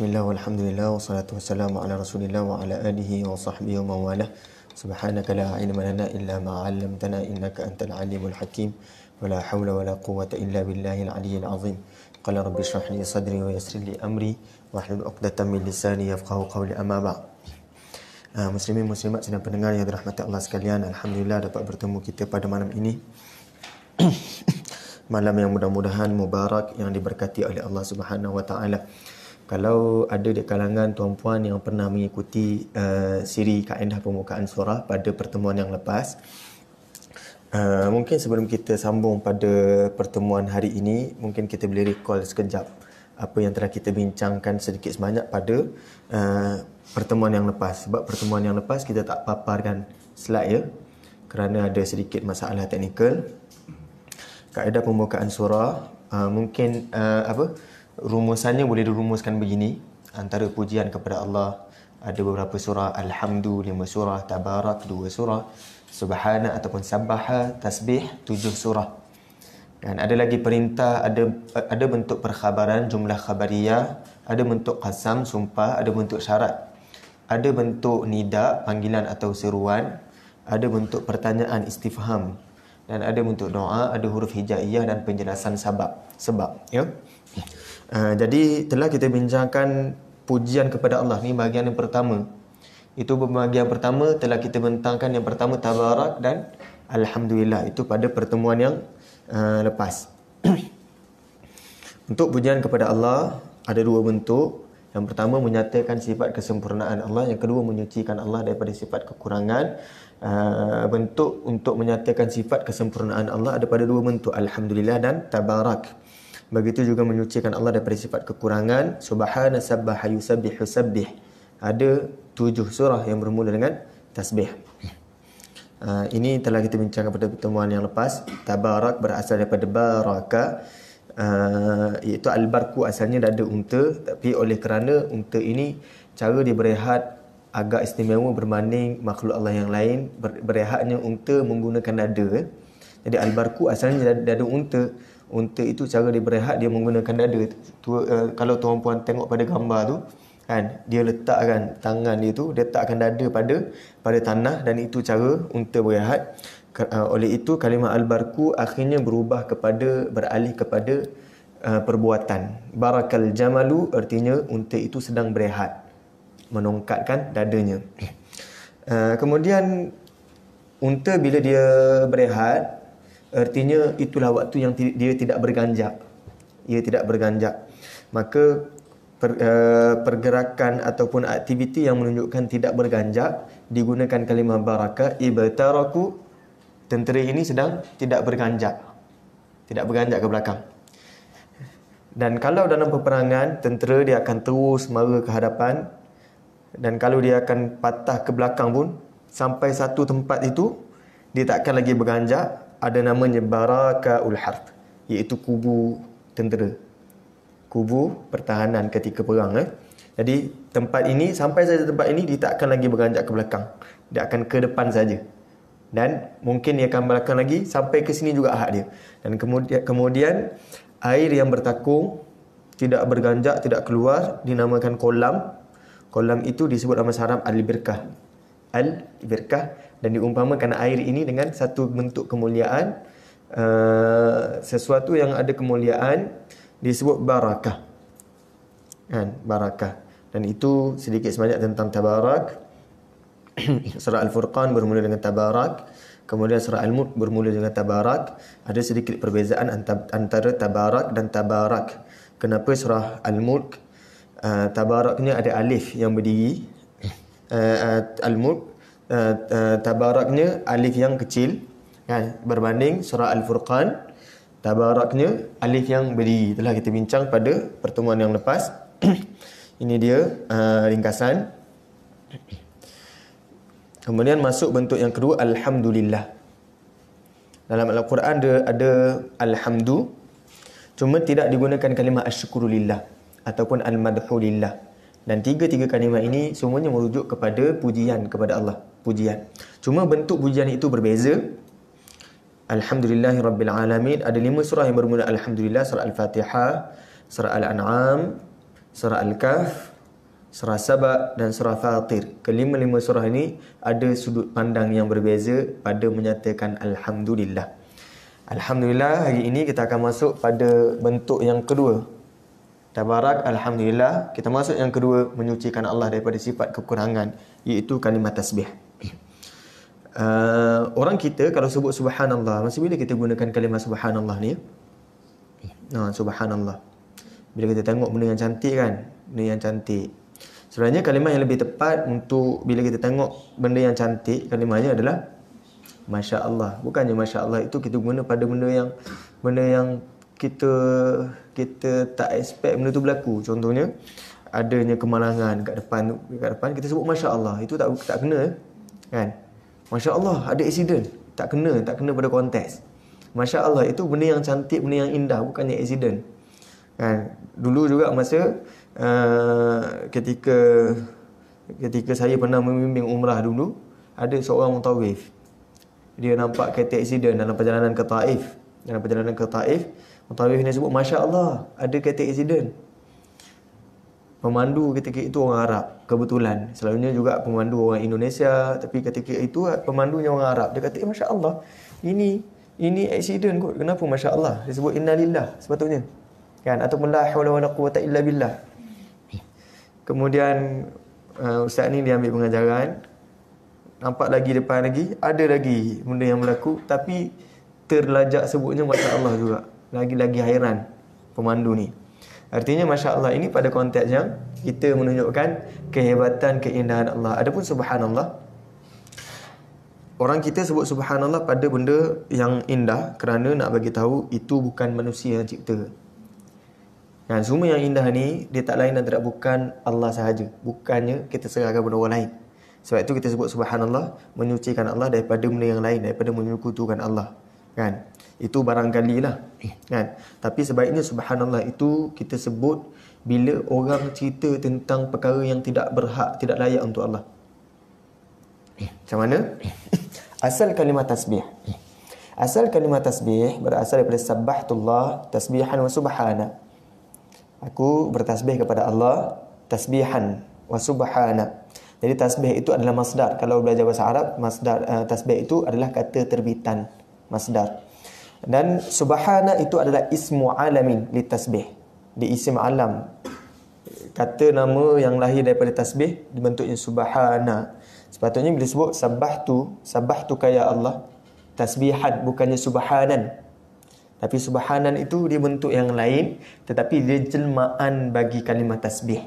Bismillah walhamdulillah wassalatu wassalamu ala Rasulillah wa ala alihi wa sahbihi wa mawalah. Subhanaka la ilma lana illa ma 'allamtana innaka antal alimul hakim. Wa la haula wa la quwwata illa billahil aliyyil azim. Qala rabbi shrah li sadri wa yassir li amri wahlul 'uqdatam min lisani yafqahu qawli, amma ba'd. Muslimin muslimat sedang pendengar yang dirahmati Allah sekalian, alhamdulillah dapat bertemu kita pada malam ini. Malam yang mudah-mudahan mubarak, yang diberkati oleh Allah Subhanahu wa taala. Kalau ada di kalangan tuan-puan yang pernah mengikuti siri kaedah pembukaan surah pada pertemuan yang lepas, mungkin sebelum kita sambung pada pertemuan hari ini, mungkin kita boleh recall sekejap apa yang telah kita bincangkan sedikit sebanyak pada pertemuan yang lepas. Sebab pertemuan yang lepas kita tak paparkan slide ya, kerana ada sedikit masalah teknikal. Kaedah pembukaan surah mungkin rumusannya boleh dirumuskan begini. Antara pujian kepada Allah ada beberapa surah, Alhamdu 5 surah, Tabarak 2 surah, Subhana ataupun Sabbaha, Tasbih 7 surah. Dan ada lagi perintah, ada bentuk perkhabaran, jumlah khabariyah, ada bentuk qasam, sumpah, ada bentuk syarat, ada bentuk nida, panggilan atau seruan, ada bentuk pertanyaan, istifham, dan ada bentuk doa, ada huruf hijaiyah dan penjelasan sebab ya. Jadi telah kita bincangkan pujian kepada Allah. Ni bahagian yang pertama. Itu bahagian pertama telah kita bentangkan. Yang pertama Tabarak dan Alhamdulillah. Itu pada pertemuan yang lepas. Untuk pujian kepada Allah ada dua bentuk. Yang pertama menyatakan sifat kesempurnaan Allah. Yang kedua menyucikan Allah daripada sifat kekurangan. Bentuk untuk menyatakan sifat kesempurnaan Allah ada pada dua bentuk, Alhamdulillah dan Tabarak. Begitu juga menyucikan Allah daripada sifat kekurangan, Subhana, Sabbaha, Yusabbihu, Sabbih. Ada 7 surah yang bermula dengan tasbih. Ini telah kita bincangkan pada pertemuan yang lepas. Tabarak berasal daripada baraka, iaitu al-barku asalnya dada unta, tapi oleh kerana unta ini cara dia berehat agak istimewa berbanding makhluk Allah yang lain. Berehatnya unta menggunakan dada. Jadi al-barku asalnya dada unta. Unta itu cara dia berehat, dia menggunakan dada. Kalau tuan-puan tengok pada gambar tu kan, dia letakkan tangan dia tu, dia letakkan dada pada tanah, dan itu cara unta berehat. Oleh itu kalimah al-barku akhirnya beralih kepada perbuatan. Barakal jamalu artinya unta itu sedang berehat, menongkatkan dadanya. Kemudian unta bila dia berehat, artinya itulah waktu yang dia tidak berganjak. Ia tidak berganjak. Maka pergerakan ataupun aktiviti yang menunjukkan tidak berganjak digunakan kalimah baraka. Ibtaraku, tentera ini sedang tidak berganjak. Tidak berganjak ke belakang. Dan kalau dalam peperangan, tentera dia akan terus mara ke hadapan. Dan kalau dia akan patah ke belakang pun, sampai satu tempat itu dia takkan lagi berganjak. Ada namanya barakaul harb, iaitu kubu tentera, kubu pertahanan ketika perang. Jadi tempat ini, sampai saja tempat ini, dia tak akan lagi beranjak ke belakang, dia akan ke depan saja. Dan mungkin dia akan belakang lagi sampai ke sini juga hak dia. Dan kemudian air yang bertakung tidak berganjak, tidak keluar, dinamakan kolam. Kolam itu disebut dalam bahasa Arab al-birkah. Al-birkah. Dan diumpamakan air ini dengan satu bentuk kemuliaan, sesuatu yang ada kemuliaan disebut barakah. Kan? Barakah. Dan itu sedikit sebanyak tentang Tabarak. Surah Al-Furqan bermula dengan Tabarak. Kemudian surah Al-Mulk bermula dengan Tabarak. Ada sedikit perbezaan antara Tabarak dan Tabarak. Kenapa surah Al-Mulk Tabaraknya ada alif yang berdiri, Al-Mulk Tabaraknya alif yang kecil, kan? Berbanding surah Al-Furqan, Tabaraknya alif yang berdiri. Telah kita bincang pada pertemuan yang lepas. Ini dia ringkasan. Kemudian masuk bentuk yang kedua, Alhamdulillah. Dalam Al-Quran ada Alhamdu, cuma tidak digunakan kalimah asyukurulillah ataupun al-madhulillah. Dan tiga-tiga kalimah ini semuanya merujuk kepada pujian kepada Allah. Pujian. Cuma bentuk pujian itu berbeza. Alhamdulillahirrabbilalamin. Ada 5 surah yang bermula Alhamdulillah. Surah Al-Fatihah, Surah Al-An'am, Surah Al-Kahf, surah Saba dan surah Fatir. Kelima-lima surah ini ada sudut pandang yang berbeza pada menyatakan Alhamdulillah. Alhamdulillah, hari ini kita akan masuk pada bentuk yang kedua. Tabarak, Alhamdulillah. Kita masuk yang kedua, menyucikan Allah daripada sifat kekurangan, iaitu kalimat tasbih. Orang kita kalau sebut subhanallah, masa bila kita gunakan kalimat subhanallah ni? Subhanallah. Bila kita tengok benda yang cantik kan, benda yang cantik. Sebenarnya kalimah yang lebih tepat untuk bila kita tengok benda yang cantik, kalimahnya adalah Masya Allah. Bukannya Masya Allah itu kita guna pada benda yang kita tak expect benda tu berlaku. Contohnya adanya kemalangan kat depan kita sebut Masya Allah. Itu tak kena kan? Masya Allah ada accident. Tak kena pada konteks. Masya Allah itu benda yang cantik, benda yang indah, bukannya accident. Kan? Dulu juga masa ketika saya pernah membimbing umrah dulu, ada seorang mutawif. Dia nampak kereta accident dalam perjalanan ke Taif. Mutawif ni sebut Masya Allah ada kereta accident. Pemandu ketika itu orang Arab. Kebetulan selalunya juga pemandu orang Indonesia, tapi ketika itu pemandunya orang Arab. Dia kata Masya Allah ini accident kot. Kenapa Masya Allah? Dia sebut innalillah sepatutnya kan, ataupun la haula wala quwwata illa billah. Kemudian ustaz ni dia ambil pengajaran, nampak lagi depan ada lagi benda yang berlaku, tapi terlajak sebutnya Masya Allah juga. Lagi-lagi hairan pemandu ni. Artinya Masya Allah ini pada konteks yang kita menunjukkan kehebatan, keindahan Allah. Adapun subhanallah, orang kita sebut subhanallah pada benda yang indah kerana nak bagi tahu itu bukan manusia yang cipta. Dan semua yang indah ni dia tak lain dan tidak bukan Allah sahaja. Bukannya kita serahkan pada orang lain. Sebab itu kita sebut subhanallah, menyucikan Allah daripada benda yang lain, daripada menyekutukan Allah. Kan? Itu barangkali lah. Kan? Tapi sebaiknya subhanallah itu kita sebut bila orang cerita tentang perkara yang tidak berhak, tidak layak untuk Allah. Macam mana? Asal kalimat tasbih. Asal kalimat tasbih berasal daripada sabbahtullah tasbihan wa subhana. Aku bertasbih kepada Allah tasbihan wa subhana. Jadi tasbih itu adalah masdar. Kalau belajar bahasa Arab, masdar tasbih itu adalah kata terbitan, masdar. Dan subhana itu adalah ismu alamin li tasbih. Di isim alam, kata nama yang lahir daripada tasbih dibentuknya subhana. Sepatutnya bila sebut sabbahtu kaya Allah, tasbihan, bukannya subhanan. Tapi subhanan itu dia bentuk yang lain, tetapi dia jelmaan bagi kalimat tasbih.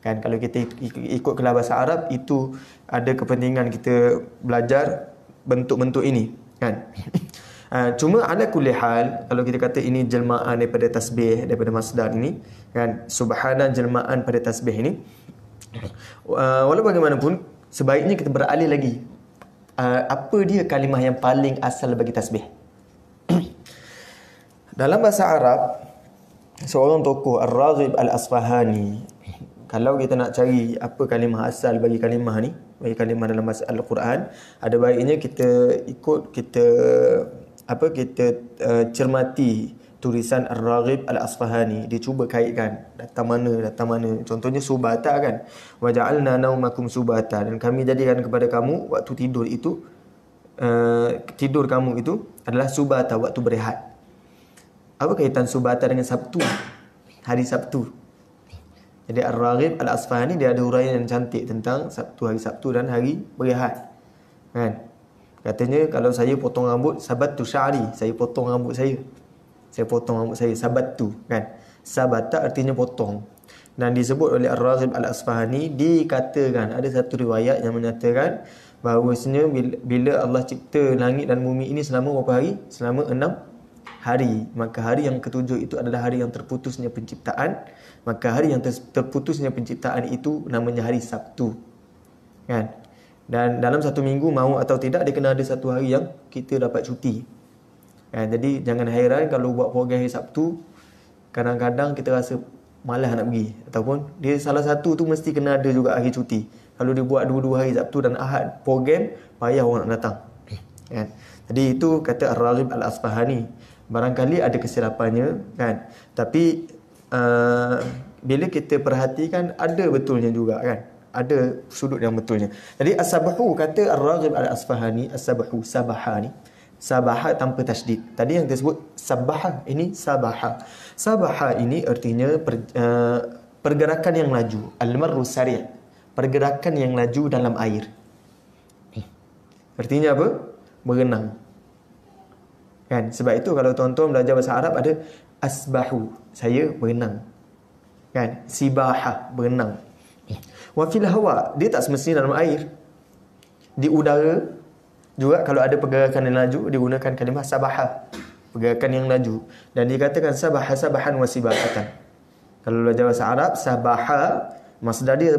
Kan, kalau kita ikut kelas bahasa Arab, itu ada kepentingan kita belajar bentuk-bentuk ini, kan? Cuma ala kulli hal, kalau kita kata ini jelmaan daripada tasbih, daripada masdar ini, kan, subhana jelmaan pada tasbih ini, walau bagaimanapun sebaiknya kita beralih lagi. Apa dia kalimah yang paling asal bagi tasbih? Dalam bahasa Arab, seorang tokoh Ar-Raghib Al-Asfahani, kalau kita nak cari apa kalimah asal bagi kalimah ni, bagi kalimah dalam bahasa Al-Quran, ada baiknya kita cermati tulisan Ar-Raghib Al-Asfahani. Dia cuba kaitkan datang mana. Contohnya subata kan. Wa ja'alna naumakum subata, dan kami jadikan kepada kamu waktu tidur itu tidur kamu itu adalah subata, waktu berehat. Apa kaitan subata dengan Sabtu? Hari Sabtu. Jadi Ar-Raghib Al-Asfahani dia ada huraian yang cantik tentang Sabtu, hari Sabtu dan hari berehat. Kan? Katanya kalau saya potong rambut, sabattu sya'ri, saya potong rambut saya. Saya potong rambut saya, sabattu, kan? Sabata artinya potong. Dan disebut oleh Ar-Raghib Al-Asfahani, dikatakan ada satu riwayat yang menyatakan bahawasanya bila Allah cipta langit dan bumi ini selama berapa hari? Selama 6 hari. Maka hari yang ketujuh itu adalah hari yang terputusnya penciptaan. Maka hari yang terputusnya penciptaan itu namanya hari Sabtu. Kan? Dan dalam satu minggu, mahu atau tidak, dia kena ada satu hari yang kita dapat cuti. Jadi jangan heran kalau buat program hari Sabtu, kadang-kadang kita rasa malas nak pergi. Ataupun dia salah satu tu mesti kena ada juga hari cuti. Kalau dia buat dua-dua hari Sabtu dan Ahad program, payah orang nak datang. Jadi itu kata Ar-Raghib Al-Asfahani. Barangkali ada kesilapannya, kan? Tapi bila kita perhatikan ada betulnya juga kan. Ada sudut yang betulnya. Jadi as-sabahu kata Ar-Raghib Al-Asfahani, as-sabahu sabahani. Sabaha tanpa tasydid. Tadi yang disebut sabaha, ini sabaha. Sabaha ini artinya pergerakan yang laju. Al-marru sari'. Pergerakan yang laju dalam air. Artinya apa? Berenang. Kan? Sebab itu kalau tuan-tuan belajar bahasa Arab ada asbahu, saya berenang. Kan? Sibaha, berenang. Wa fil hawa, dia tak semestinya dalam air. Di udara juga kalau ada pergerakan yang laju digunakan kalimah sabaha, pergerakan yang laju. Dan dikatakan sabaha sabahan wa sibahatan. Kalau belajar bahasa Arab, sabaha masdar dia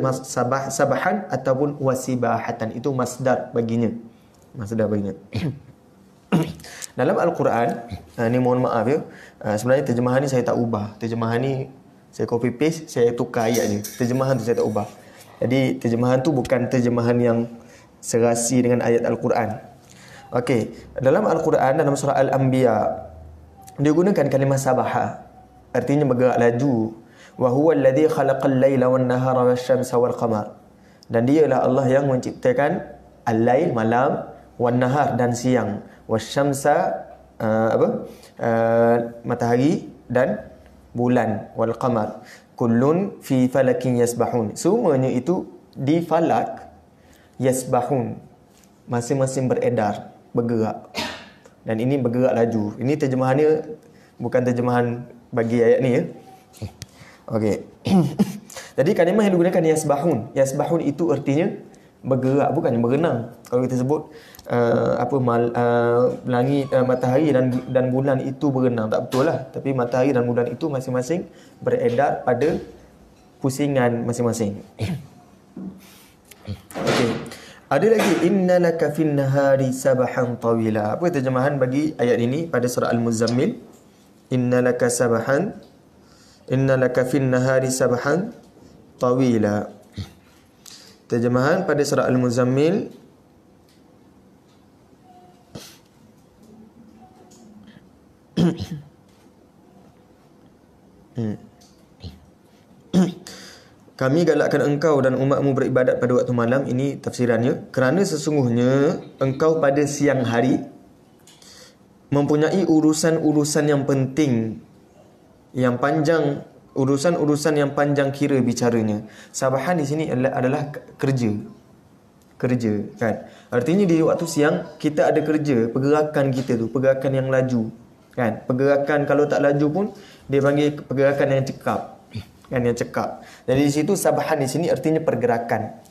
sabahan ataupun wasibahatan, itu masdar baginya. Masdar baginya. Dalam Al-Quran, ni mohon maaf ya, sebenarnya terjemahan ni saya tak ubah. Terjemahan ni saya copy paste, saya tukar ayat ni. Terjemahan tu saya tak ubah. Jadi terjemahan tu bukan terjemahan yang serasi dengan ayat Al-Quran. Okey, dalam Al-Quran dalam surah Al-Anbiya dia gunakan kalimah sabaha, artinya bergerak laju. Wa huwa alladhi khalaqal laila wan nahara wasyamsa wal qamar. Dan dialah Allah yang menciptakan al-lail malam, wan nahar dan siang, wasyamsa matahari dan bulan, wal qamar kullun fi falakin yasbahun. Semuanya itu di falak yasbahun, masing-masing beredar, bergerak. Dan ini bergerak laju. Ini terjemahannya bukan terjemahan bagi ayat ni ya. Okey. Jadi kalimah yang digunakan yasbahun. Yasbahun itu artinya bergerak, bukannya berenang. Kalau kita sebut langit, matahari dan bulan itu berenang, tak betul lah. Tapi matahari dan bulan itu masing-masing beredar pada pusingan masing-masing. Okey. Ada lagi innalaka fin nahari sabahan tawila. Apa terjemahan bagi ayat ini pada surah Al-Muzammil? Innalaka fin nahari sabahan tawila. Terjemahan pada surah Al-Muzammil, kami galakkan engkau dan umatmu beribadat pada waktu malam. Ini tafsirannya. Kerana sesungguhnya engkau pada siang hari mempunyai urusan-urusan yang penting, yang panjang, urusan-urusan yang panjang kira bicaranya. Sabahan di sini adalah kerja kan. Artinya di waktu siang kita ada kerja, pergerakan kita tu, pergerakan yang laju kan. Pergerakan kalau tak laju pun dia panggil pergerakan yang cekap kan, yang cekap. Jadi di situ sabahan di sini artinya pergerakan.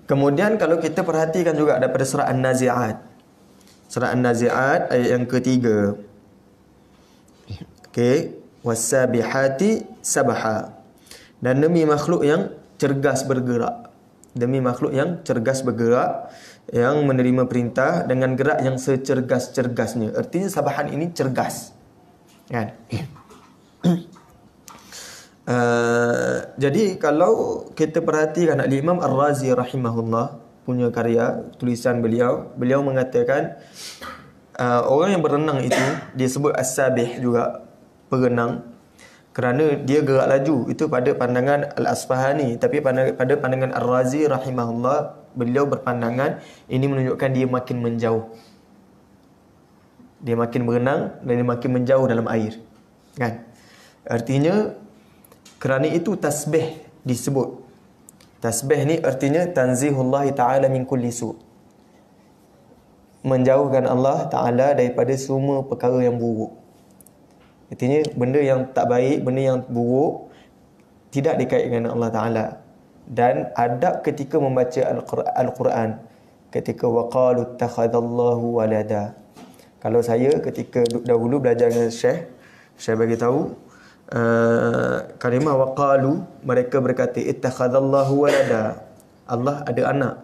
Kemudian kalau kita perhatikan juga daripada surah An-Nazi'at. Surah An-Nazi'at ayat yang ketiga. Okey, was-sabihati sabaha. Dan demi makhluk yang cergas bergerak. Demi makhluk yang cergas bergerak, yang menerima perintah dengan gerak yang secergas-cergasnya. Artinya sabahan ini cergas. Kan? Jadi kalau kita perhatikan Al-Imam Ar-Razi rahimahullah punya karya, tulisan beliau mengatakan orang yang berenang itu dia sebut as-sabih juga, perenang, kerana dia gerak laju. Itu pada pandangan Al-Asfahani. Tapi pada pandangan Ar-Razi rahimahullah, beliau berpandangan ini menunjukkan dia makin menjauh. Dia makin berenang dan dia makin menjauh dalam air. Kan? Artinya kerana itu tasbih disebut. Tasbih ni artinya tanzihullah ta'ala min kulli su'. Menjauhkan Allah Ta'ala daripada semua perkara yang buruk. Artinya benda yang tak baik, benda yang buruk tidak dikaitkan dengan Allah Ta'ala. Dan adab ketika membaca Al-Quran, ketika waqalu ittakhadallahu walada. Kalau saya ketika dahulu belajar dengan Syekh bagi tahu kalimah waqalu, mereka berkata ittakhadallahu walada, Allah ada anak.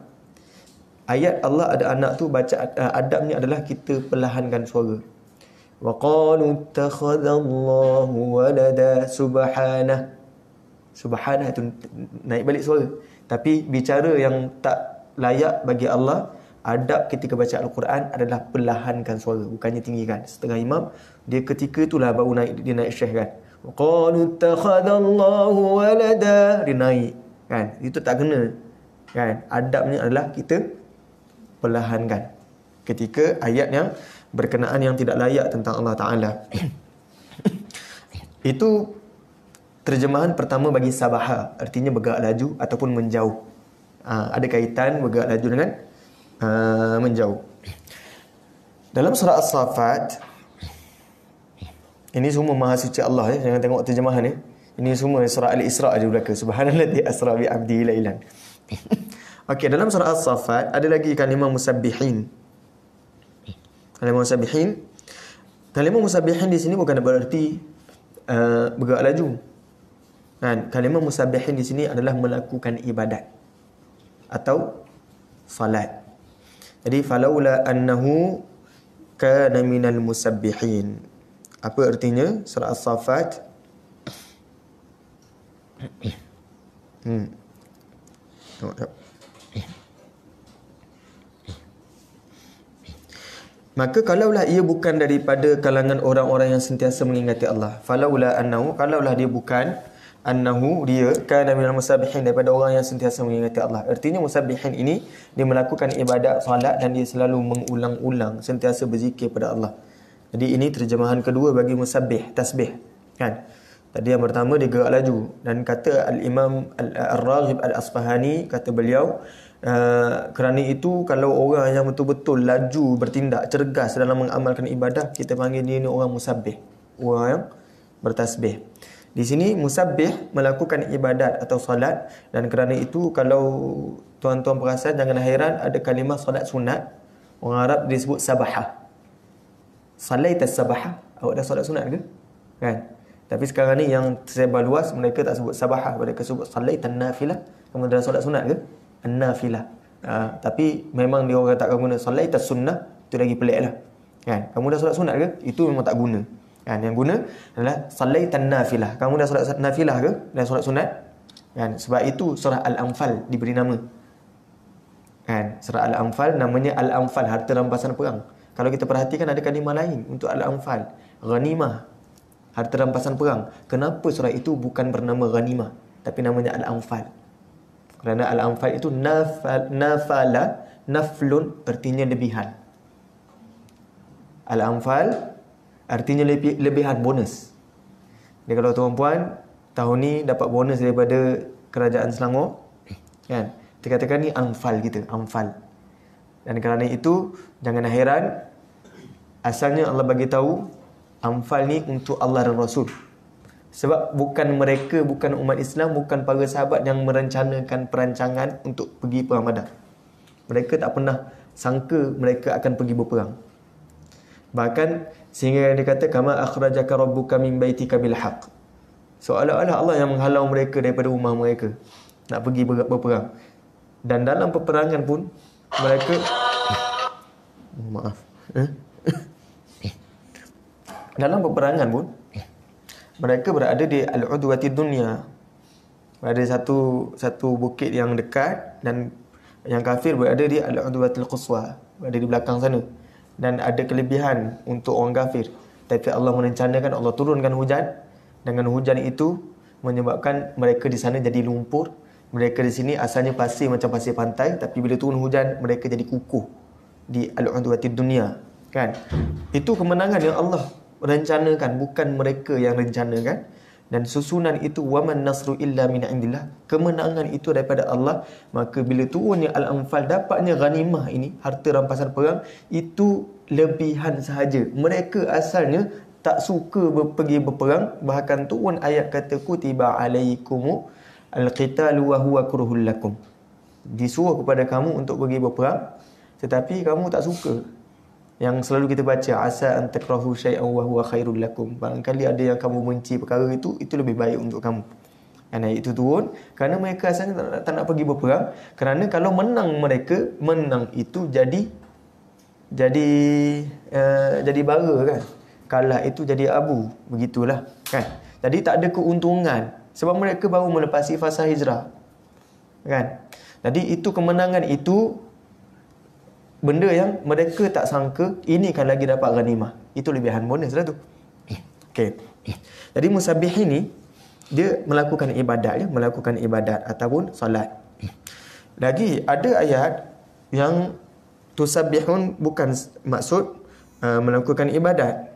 Ayat Allah ada anak tu baca adabnya adalah kita perlahankan suara. Waqalu ittakhadallahu walada subhanah. Subhanah itu naik balik suara. Tapi bicara yang tak layak bagi Allah, adab ketika baca Al-Quran adalah perlahankan suara, bukannya tinggikan. Setengah imam dia ketika itulah baru naik syekh kan. Qalu ittakhadallahu walada, dia naik kan. Itu tak kena kan. Adabnya adalah kita perlahankan ketika ayat yang berkenaan yang tidak layak tentang Allah Ta'ala. Itu terjemahan pertama bagi sabaha, artinya bergerak laju ataupun menjauh. Ada kaitan bergerak laju dengan menjauh. Dalam surah As-Saffat, ini semua maha suci Allah ya. Jangan tengok terjemahan ya. Ini semua surah Al-Isra' di belakang. Subhanalladzi asra bi 'abdihi lailan. Okey, dalam surah As-Saffat ada lagi kalimah musabbihin. Kalimah musabbihin. Kalimah musabbihin di sini bukan berarti bergerak laju. Kan? Kalimah musabbihin di sini adalah melakukan ibadat atau salat. Jadi falaula annahu kana minal musabbihin. Apa artinya surah As-Saffat? Maka kalaulah ia bukan daripada kalangan orang-orang yang sentiasa mengingati Allah. Falaula annahu, kalaulah dia bukan, annahu dia kana minal musabbihin, daripada orang yang sentiasa mengingati Allah. Artinya musabbihin ini dia melakukan ibadat salat dan dia selalu mengulang-ulang, sentiasa berzikir pada Allah. Jadi ini terjemahan kedua bagi musabbih, tasbih kan. Tadi yang pertama dia gerak laju, dan kata Al-Imam Al-Raghib Al-Asfahani, kata beliau, kerana itu kalau orang yang betul-betul laju bertindak cergas dalam mengamalkan ibadah, kita panggil dia ni orang musabbih, orang yang bertasbih. Di sini musabbih melakukan ibadat atau salat, dan kerana itu kalau tuan-tuan perasan, jangan heran ada kalimah salat sunat. Orang Arab disebut sabahah. Salaita sabahah, awak dah solat sunat ke? Kan? Tapi sekarang ni yang tersebar luas, mereka tak sebut sabahah, mereka sebut salaitan nafilah. Kamu dah solat sunat ke? An-nafilah. Tapi memang dia orang takkan guna salaitas sunnah, itu lagi pelik lah. Kan? Kamu dah solat sunat ke? Itu memang tak guna. Kan? Yang guna adalah salaitan nafilah. Kamu dah solat nafilah ke? Dah solat sunat? Kan? Sebab itu surah Al-Anfal diberi nama. Kan? Surah Al-Anfal namanya Al-Anfal, harta rampasan perang. Kalau kita perhatikan ada kalimah lain untuk Al-Anfal, ghanimah, harta rampasan perang. Kenapa surah itu bukan bernama ghanimah tapi namanya Al-Anfal? Kerana Al-Anfal itu nafala, naflun artinya lebihan. Al-Anfal artinya lebihan, bonus. Jadi kalau tuan-puan tahun ni dapat bonus daripada kerajaan Selangor, kan? Kita katakan ni Anfal kita, Anfal. Dan kerana itu jangan heran, asalnya Allah bagi tahu Anfal ni untuk Allah dan Rasul. Sebab bukan mereka, bukan umat Islam, bukan para sahabat yang merencanakan perancangan untuk pergi perang Badar. Mereka tak pernah sangka mereka akan pergi berperang. Bahkan sehingga dia kata kama akhrajaka rabbuka min baitika bil haqq. Seolah-olah Allah yang menghalau mereka daripada rumah mereka nak pergi berperang. Dan dalam peperangan pun mereka dalam peperangan pun mereka berada di al-udwati dunya. Ada satu bukit yang dekat, dan yang kafir berada di al-udwatil quswa, berada di belakang sana. Dan ada kelebihan untuk orang kafir. Tapi Allah merencanakan, Allah turunkan hujan. Dengan hujan itu menyebabkan mereka di sana jadi lumpur. Mereka di sini asalnya pasir macam pasir pantai, tapi bila turun hujan mereka jadi kukuh di al-udwatid dunya, kan? Itu kemenangan yang Allah rencanakan, bukan mereka yang rencanakan. Dan susunan itu waman nasru illa min indillah, kemenangan itu daripada Allah. Maka bila turunnya Al-Anfal, dapatnya ghanimah ini, harta rampasan perang, itu lebihan sahaja. Mereka asalnya tak suka pergi berperang, bahkan turun ayat kata kutiba alaikumu al-qitalu wa huwa kurhul lakum. Disuruh kepada kamu untuk pergi berperang, tetapi kamu tak suka. Yang selalu kita baca, asa an takrahu syai'an wa huwa khairul lakum. Barangkali ada yang kamu benci perkara itu lebih baik untuk kamu. Kerana itu turun kerana mereka asalnya tak nak pergi berperang. Kerana kalau menang mereka, menang itu jadi bara kan. Kalah itu jadi abu. Begitulah kan. Jadi tak ada keuntungan. Sebab mereka baru melepasi fasa hijrah. Kan? Jadi itu kemenangan itu benda yang mereka tak sangka ini kan lagi dapat ghanimah. Itu lebihan bonus lah tu. Okey. Jadi musabbih ini dia melakukan ibadat ataupun solat. Lagi ada ayat yang tusabbihun bukan maksud melakukan ibadat,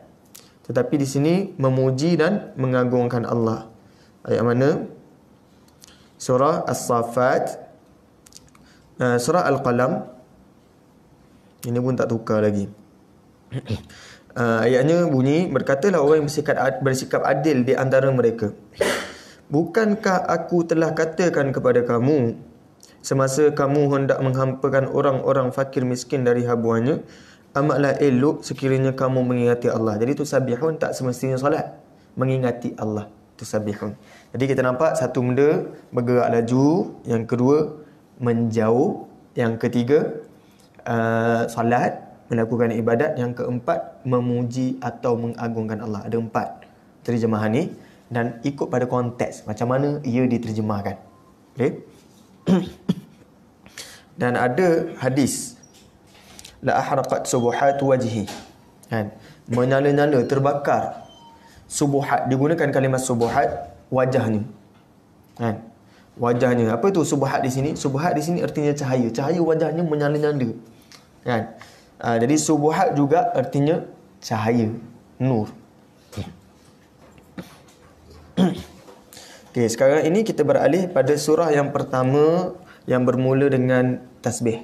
tetapi di sini memuji dan mengagungkan Allah. Ayat mana? Surah As-Saffat, surah Al-Qalam. Ini pun tak tukar lagi. Ayatnya bunyi, berkatalah orang yang bersikap adil di antara mereka, bukankah aku telah katakan kepada kamu semasa kamu hendak menghampakan orang-orang fakir miskin dari habuannya, amatlah elok sekiranya kamu mengingati Allah. Jadi tusabbihun tak semestinya solat, mengingati Allah tusabbihun. Jadi kita nampak satu benda bergerak laju, yang kedua menjauh, yang ketiga solat, melakukan ibadat, yang keempat memuji atau mengagungkan Allah. Ada 4 terjemahan ni dan ikut pada konteks macam mana ia diterjemahkan. Okey. Dan ada hadis, la ahraqat subuhat wajhi, kan, menyala-nyala, terbakar. Subuhat, digunakan kalimah subuhat, wajahnya, kan, wajahnya. Apa tu subuhat di sini? Subuhat di sini artinya cahaya. Cahaya wajahnya menyala-nyala, kan. Jadi subuhat juga artinya cahaya, nur. Okey, sekarang ini kita beralih pada surah yang pertama yang bermula dengan tasbih.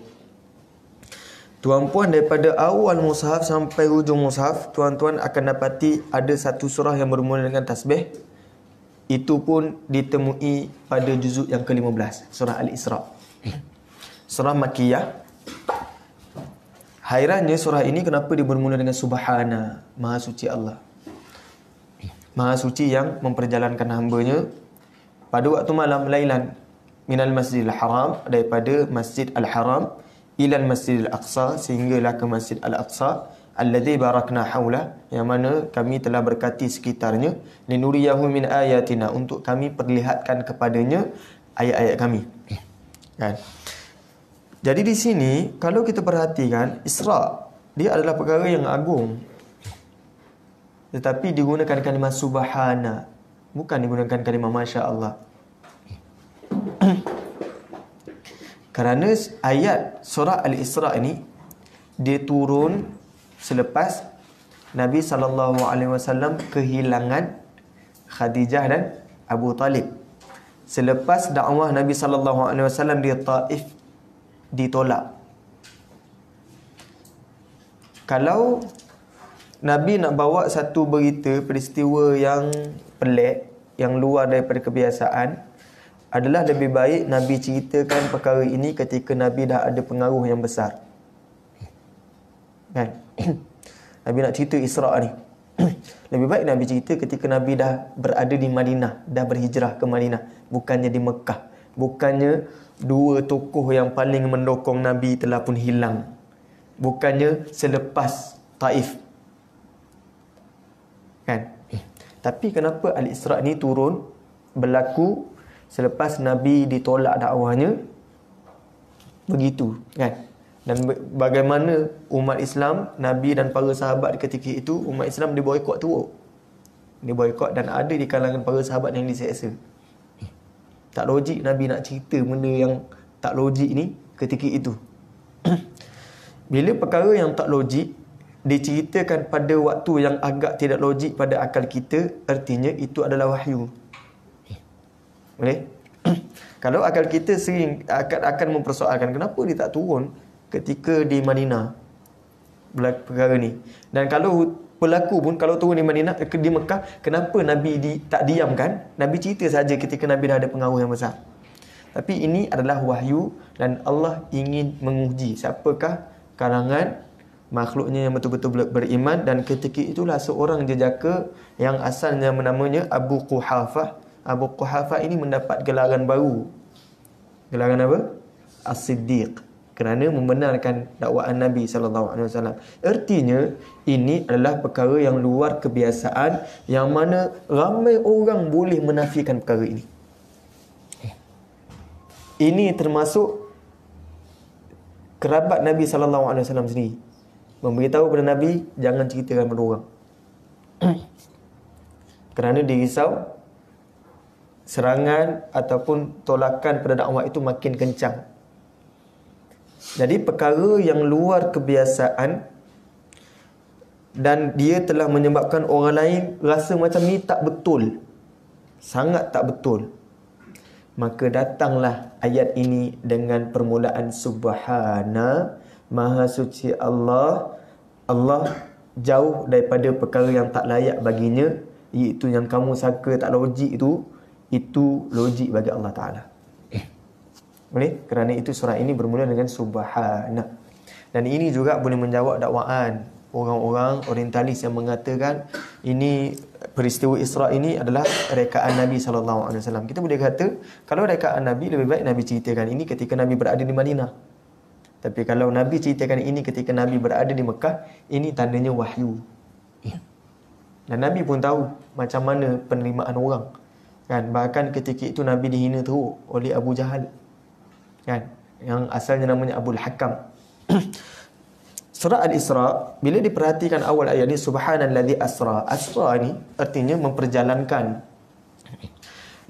Tuan-puan, daripada awal mushaf sampai hujung mushaf, tuan-tuan akan dapati ada satu surah yang bermula dengan tasbih. Itu pun ditemui pada juzuk yang ke-15, surah Al-Isra. Surah Makkiyah. Hairannya surah ini kenapa dia bermula dengan Subhana, Maha Suci Allah. Maha Suci yang memperjalankan hambanya pada waktu malam, lailan minal masjidil haram, daripada masjid al-haram ilal masjidil aqsa, sehinggalah ke masjid al-aqsa, alladzi barakna haula, yang mana kami telah berkati sekitarnya, linuriyahu min ayatina, untuk kami perlihatkan kepadanya ayat-ayat kami, kan. Jadi di sini kalau kita perhatikan, Isra dia adalah perkara yang agung, tetapi digunakan kalimah subhana, bukan digunakan kalimah masya Allah. Kerana ayat surah Al-Isra ini dia turun selepas Nabi SAW kehilangan Khadijah dan Abu Talib. Selepas dakwah Nabi SAW di Taif ditolak. Kalau Nabi nak bawa satu berita, peristiwa yang pelik, yang luar daripada kebiasaan, adalah lebih baik Nabi ceritakan perkara ini ketika Nabi dah ada pengaruh yang besar, kan. Nabi nak cerita Isra ni, lebih baik Nabi cerita ketika Nabi dah berada di Madinah, dah berhijrah ke Madinah, bukannya di Mekah. Bukannya dua tokoh yang paling mendokong Nabi telah pun hilang, bukannya selepas Taif, kan. Tapi kenapa Al-Isra ni turun berlaku selepas Nabi ditolak dakwahnya? Begitu, kan. Dan bagaimana umat Islam, Nabi dan para sahabat ketika itu, umat Islam diboikot teruk. Diboikot, dan ada di kalangan para sahabat yang diseksa. Tak logik Nabi nak cerita benda yang tak logik ni ketika itu. Bila perkara yang tak logik diceritakan pada waktu yang agak tidak logik pada akal kita, artinya itu adalah wahyu. Boleh? Kalau akal kita sering akan mempersoalkan, kenapa dia tak turun ketika di Madinah perkara ni. Dan kalau berlaku pun, kalau turun di Madinah, di Mekah, kenapa Nabi tak diamkan? Nabi cerita saja ketika Nabi dah ada pengaruh yang besar. Tapi ini adalah wahyu, dan Allah ingin menguji siapakah kalangan makhluknya yang betul-betul beriman. Dan ketika itulah seorang jejaka yang asalnya namanya Abu Quhafah. Abu Quhafah ini mendapat gelaran baru. Gelaran apa? As-Siddiq, kerana membenarkan dakwaan Nabi SAW. Artinya ini adalah perkara yang luar kebiasaan, yang mana ramai orang boleh menafikan perkara ini. Ini termasuk kerabat Nabi SAW sendiri memberitahu kepada Nabi, jangan ceritakan pada orang. Kerana dia risau serangan ataupun tolakan pada dakwah itu makin kencang. Jadi perkara yang luar kebiasaan dan dia telah menyebabkan orang lain rasa macam ni tak betul, sangat tak betul, maka datanglah ayat ini dengan permulaan subhana, maha suci Allah. Allah jauh daripada perkara yang tak layak baginya, iaitu yang kamu sangka tak logik itu logik bagi Allah Ta'ala. Boleh? Kerana itu surah ini bermula dengan subhana. Dan ini juga boleh menjawab dakwaan orang-orang orientalis yang mengatakan ini peristiwa Isra ini adalah rekaan Nabi SAW. Kita boleh kata kalau rekaan Nabi, lebih baik Nabi ceritakan ini ketika Nabi berada di Madinah. Tapi kalau Nabi ceritakan ini ketika Nabi berada di Mekah, ini tandanya wahyu. Dan Nabi pun tahu macam mana penerimaan orang, kan? Bahkan ketika itu Nabi dihina teruk oleh Abu Jahal, kan? Yang asalnya namanya Abul Hakam. Surah Al-Isra, bila diperhatikan awal ayat ni, subhanallazi asra. Asra ni artinya memperjalankan.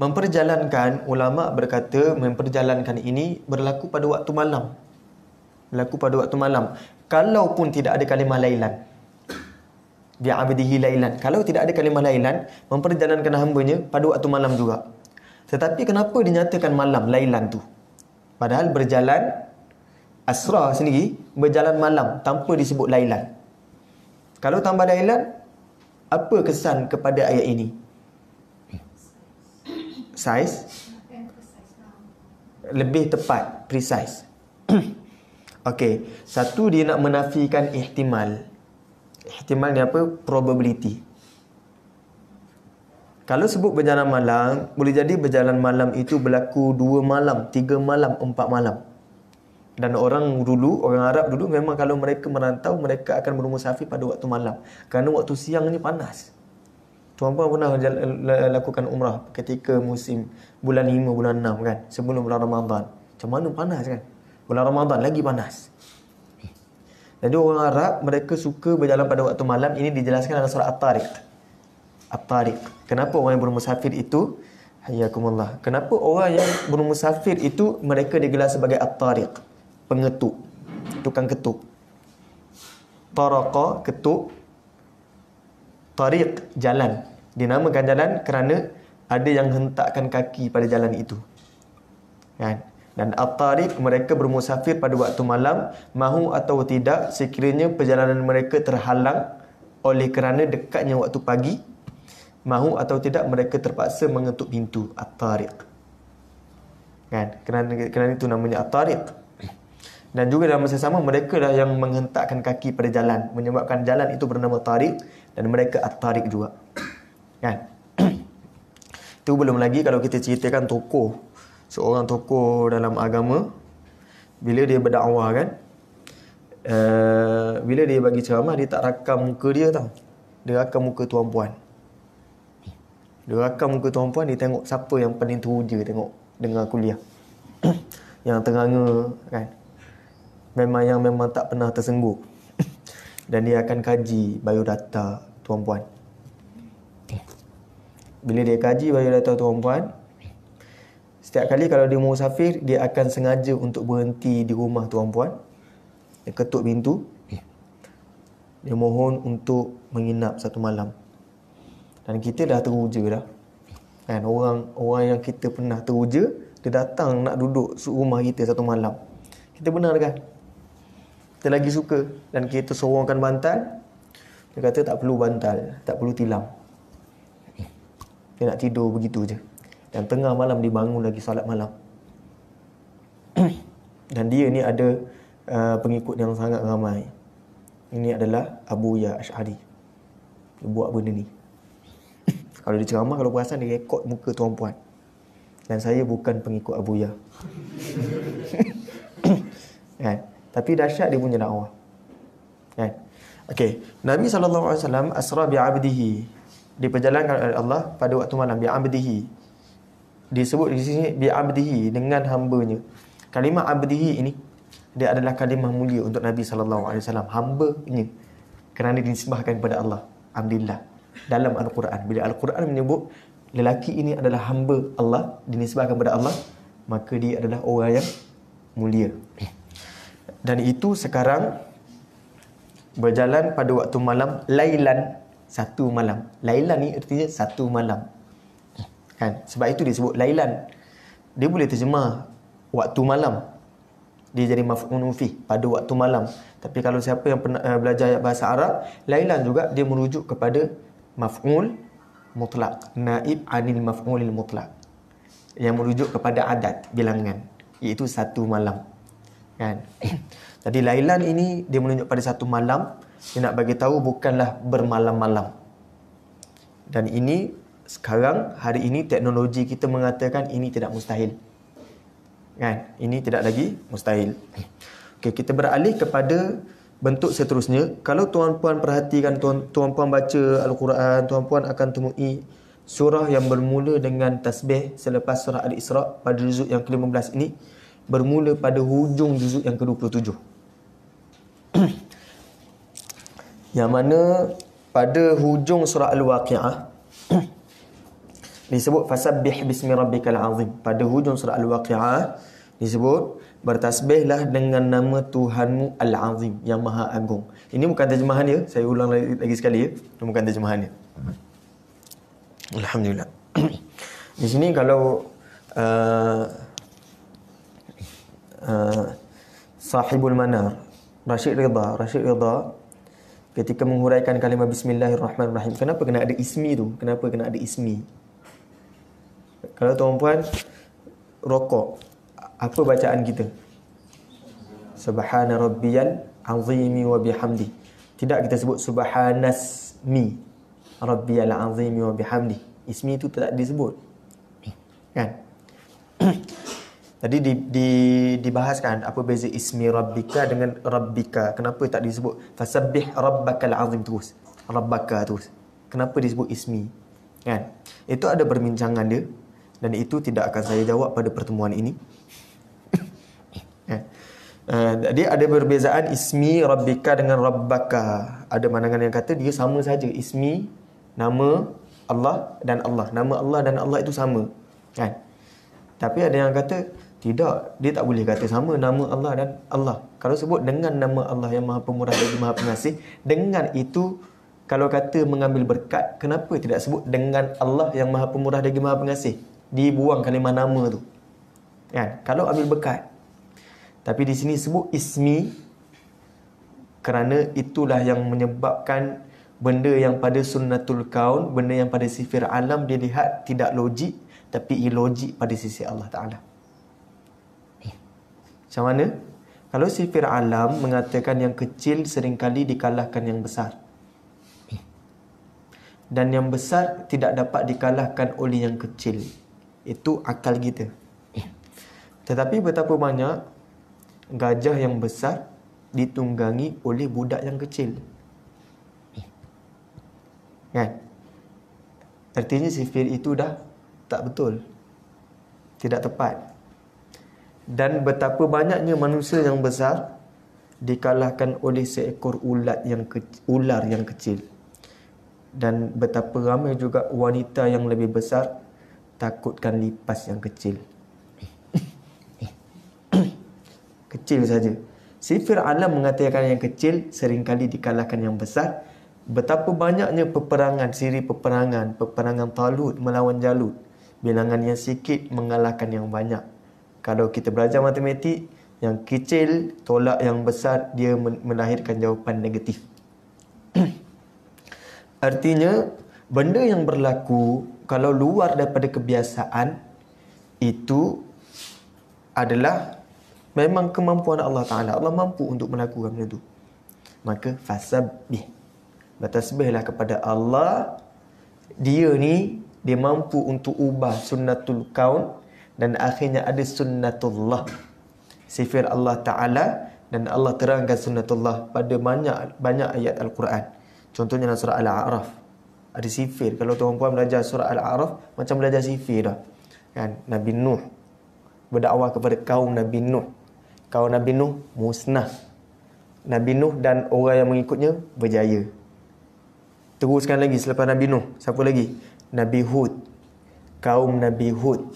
Memperjalankan, ulama berkata memperjalankan ini berlaku pada waktu malam. Berlaku pada waktu malam. Kalaupun tidak ada kalimah lailan, bi'abdihi lailan. Kalau tidak ada kalimah lailan, memperjalankan hambanya pada waktu malam juga. Tetapi kenapa dinyatakan malam, lailan tu? Padahal berjalan, asra sendiri berjalan malam tanpa disebut lailan. Kalau tambah lailan, apa kesan kepada ayat ini? Size? Lebih tepat, precise. Okey, satu dia nak menafikan ihtimal. Ihtimal ni apa? Probability. Kalau sebut berjalan malam, boleh jadi berjalan malam itu berlaku 2 malam, 3 malam, 4 malam. Dan orang Arab dulu memang kalau mereka merantau, mereka akan bermusafir pada waktu malam. Kerana waktu siang ni panas. Tuan-tuan pernah lakukan umrah ketika musim bulan 5, bulan 6 kan? Sebelum bulan Ramadan. Macam mana panas kan? Bulan Ramadan lagi panas. Jadi orang Arab, mereka suka berjalan pada waktu malam. Ini dijelaskan dalam surah At-Tariq. At-Tariq. Kenapa orang yang bermusafir itu, hayakumullah, kenapa orang yang bermusafir itu mereka digelar sebagai At-Tariq? Pengetuk, tukang ketuk. Taraqa, ketuk. Tariq, jalan. Dinamakan jalan kerana ada yang hentakkan kaki pada jalan itu, kan? Dan At-Tariq, mereka bermusafir pada waktu malam, mahu atau tidak, sekiranya perjalanan mereka terhalang oleh kerana dekatnya waktu pagi, mahu atau tidak mereka terpaksa mengetuk pintu. At-Tariq, kan? Kerana itu namanya At-Tariq. Dan juga dalam masa sama, mereka lah yang menghentakkan kaki pada jalan, menyebabkan jalan itu bernama Tariq, dan mereka At-Tariq juga, kan? Itu belum lagi kalau kita ceritakan tokoh, seorang tokoh dalam agama, bila dia berdakwah kan, bila dia bagi ceramah, dia tak rakam muka dia tau. Dia rakam muka tuan-puan. Dia rakam muka tuan-puan, dia tengok siapa yang paling teruja tengok dengar kuliah. Yang teranga kan, memang tak pernah tersengguk. Dan dia akan kaji biodata tuan-puan. Bila dia kaji biodata tuan-puan, setiap kali kalau dia musafir, dia akan sengaja untuk berhenti di rumah tuan-puan. Dia ketuk pintu. Dia mohon untuk menginap satu malam. Dan kita dah teruja dah, kan? Orang yang kita pernah teruja, dia datang nak duduk rumah kita satu malam. Kita benarkan. Kita lagi suka. Dan kita sorongkan bantal. Dia kata tak perlu bantal, tak perlu tilam. Dia nak tidur begitu je. Dan tengah malam dia bangun lagi solat malam. Dan dia ni ada pengikut yang sangat ramai. Ini adalah Abu Ya Ash'ari. Dia buat benda ni. Kalau dia ceramah, kalau perasan dia rekod muka tuan-puan. Dan saya bukan pengikut Abu Ya. Kan? Tapi dahsyat dia punya dakwah. Kan? Okey, Nabi SAW asra bi'abdihi, diperjalankan oleh Allah pada waktu malam, bi'abdihi. Disebut di sini bi'abdihi, dengan hambanya. Kalimah abdihi ini, dia adalah kalimah mulia untuk Nabi SAW. Hambanya, kerana dinisbahkan kepada Allah. Alhamdulillah. dalam Al-Quran. Bila Al-Quran menyebut lelaki ini adalah hamba Allah, dinisbahkan kepada Allah, maka dia adalah orang yang mulia. Dan itu sekarang berjalan pada waktu malam, lailan, satu malam. Lailan ni artinya satu malam. Kan? Sebab itu disebut lailan. Dia boleh terjemah waktu malam. Dia jadi maf'ulun fi, pada waktu malam. Tapi kalau siapa yang pernah belajar bahasa Arab, lailan juga dia merujuk kepada maf'ul mutlaq, naib anil maf'ulil mutlaq, yang merujuk kepada adat, bilangan, iaitu satu malam. Kan? Jadi lailan ini dia menunjuk pada satu malam. Dia nak bagi tahu bukanlah bermalam-malam. Dan ini sekarang, hari ini teknologi kita mengatakan ini tidak mustahil. Kan? Ini tidak lagi mustahil. Okey, kita beralih kepada bentuk seterusnya. Kalau tuan-puan perhatikan, tuan-puan baca Al-Quran, tuan-puan akan temui surah yang bermula dengan tasbih selepas surah Al-Isra pada juzuk yang ke-15 ini bermula pada hujung juzuk yang ke-27. Yang mana pada hujung surah Al-Waqi'ah disebut fasabbih bismi rabbikal azim. Pada hujung surah Al-Waqi'ah disebut bertasbihlah dengan nama Tuhanmu Al-Azim, yang Maha Agung. Ini bukan terjemahan dia, saya ulang lagi sekali ya. Ini bukan terjemahan dia. Alhamdulillah. Di sini kalau Sahibul Manar Rashid Ridha ketika menghuraikan kalimah Bismillahirrahmanirrahim, kenapa kena ada ismi tu? Kenapa kena ada ismi? Kalau tuan-puan rokok, apa bacaan kita? Subhana rabbiyal azimi wa bihamdi. Tidak kita sebut subhanasmi rabbiyal azimi wa bihamdi. Ismi itu tidak disebut. Kan? Tadi dibahaskan apa beza ismi rabbika dengan rabbika. Kenapa tak disebut fasabbih rabbakal azim terus? Rabbaka terus. Kenapa disebut ismi? Kan? Itu ada perbincangan dia, dan itu tidak akan saya jawab pada pertemuan ini. Dia ada perbezaan ismi rabbika dengan rabbaka. Ada pandangan yang kata dia sama saja. Ismi, nama Allah dan Allah. Nama Allah dan Allah itu sama. Kan? Tapi ada yang kata tidak, dia tak boleh kata sama nama Allah dan Allah. Kalau sebut dengan nama Allah yang Maha Pemurah lagi Maha Pengasih, dengan itu kalau kata mengambil berkat, kenapa tidak sebut dengan Allah yang Maha Pemurah lagi Maha Pengasih? Dibuang kalimah nama tu. Kan? Kalau ambil berkat. Tapi di sini sebut ismi kerana itulah yang menyebabkan benda yang pada sunnatul kaun, benda yang pada sifir alam dilihat tidak logik, tapi ilogik pada sisi Allah Ta'ala. Macam mana? Kalau sifir alam mengatakan yang kecil seringkali dikalahkan yang besar, dan yang besar tidak dapat dikalahkan oleh yang kecil. Itu akal kita. Tetapi betapa banyak gajah yang besar ditunggangi oleh budak yang kecil. Kan? Artinya sifir itu dah tak betul, tidak tepat. Dan betapa banyaknya manusia yang besar dikalahkan oleh seekor ular yang kecil. Dan betapa ramai juga wanita yang lebih besar takutkan lipas yang kecil. Kecil saja. Sifir alam mengatakan yang kecil seringkali dikalahkan yang besar. Betapa banyaknya peperangan, siri peperangan Talut melawan Jalut. Bilangan yang sikit mengalahkan yang banyak. Kalau kita belajar matematik, yang kecil tolak yang besar, dia melahirkan jawapan negatif. Artinya, benda yang berlaku kalau luar daripada kebiasaan, itu adalah memang kemampuan Allah Ta'ala. Allah mampu untuk melakukan benda itu. Maka fasabbih, bertasbihlah kepada Allah. Dia ni, dia mampu untuk ubah sunnatul kaun, dan akhirnya ada sunnatullah, sifir Allah Ta'ala, dan Allah terangkan sunnatullah pada banyak ayat Al-Quran. Contohnya dalam surah Al-A'raf ada sifir. Kalau tuan-puan belajar surah Al-A'raf, macam belajar sifir dah. Kan? Nabi Nuh berdakwah kepada kaum Nabi Nuh. Kaum Nabi Nuh musnah. Nabi Nuh dan orang yang mengikutnya berjaya. Teruskan lagi selepas Nabi Nuh. Siapa lagi? Nabi Hud. Kaum Nabi Hud.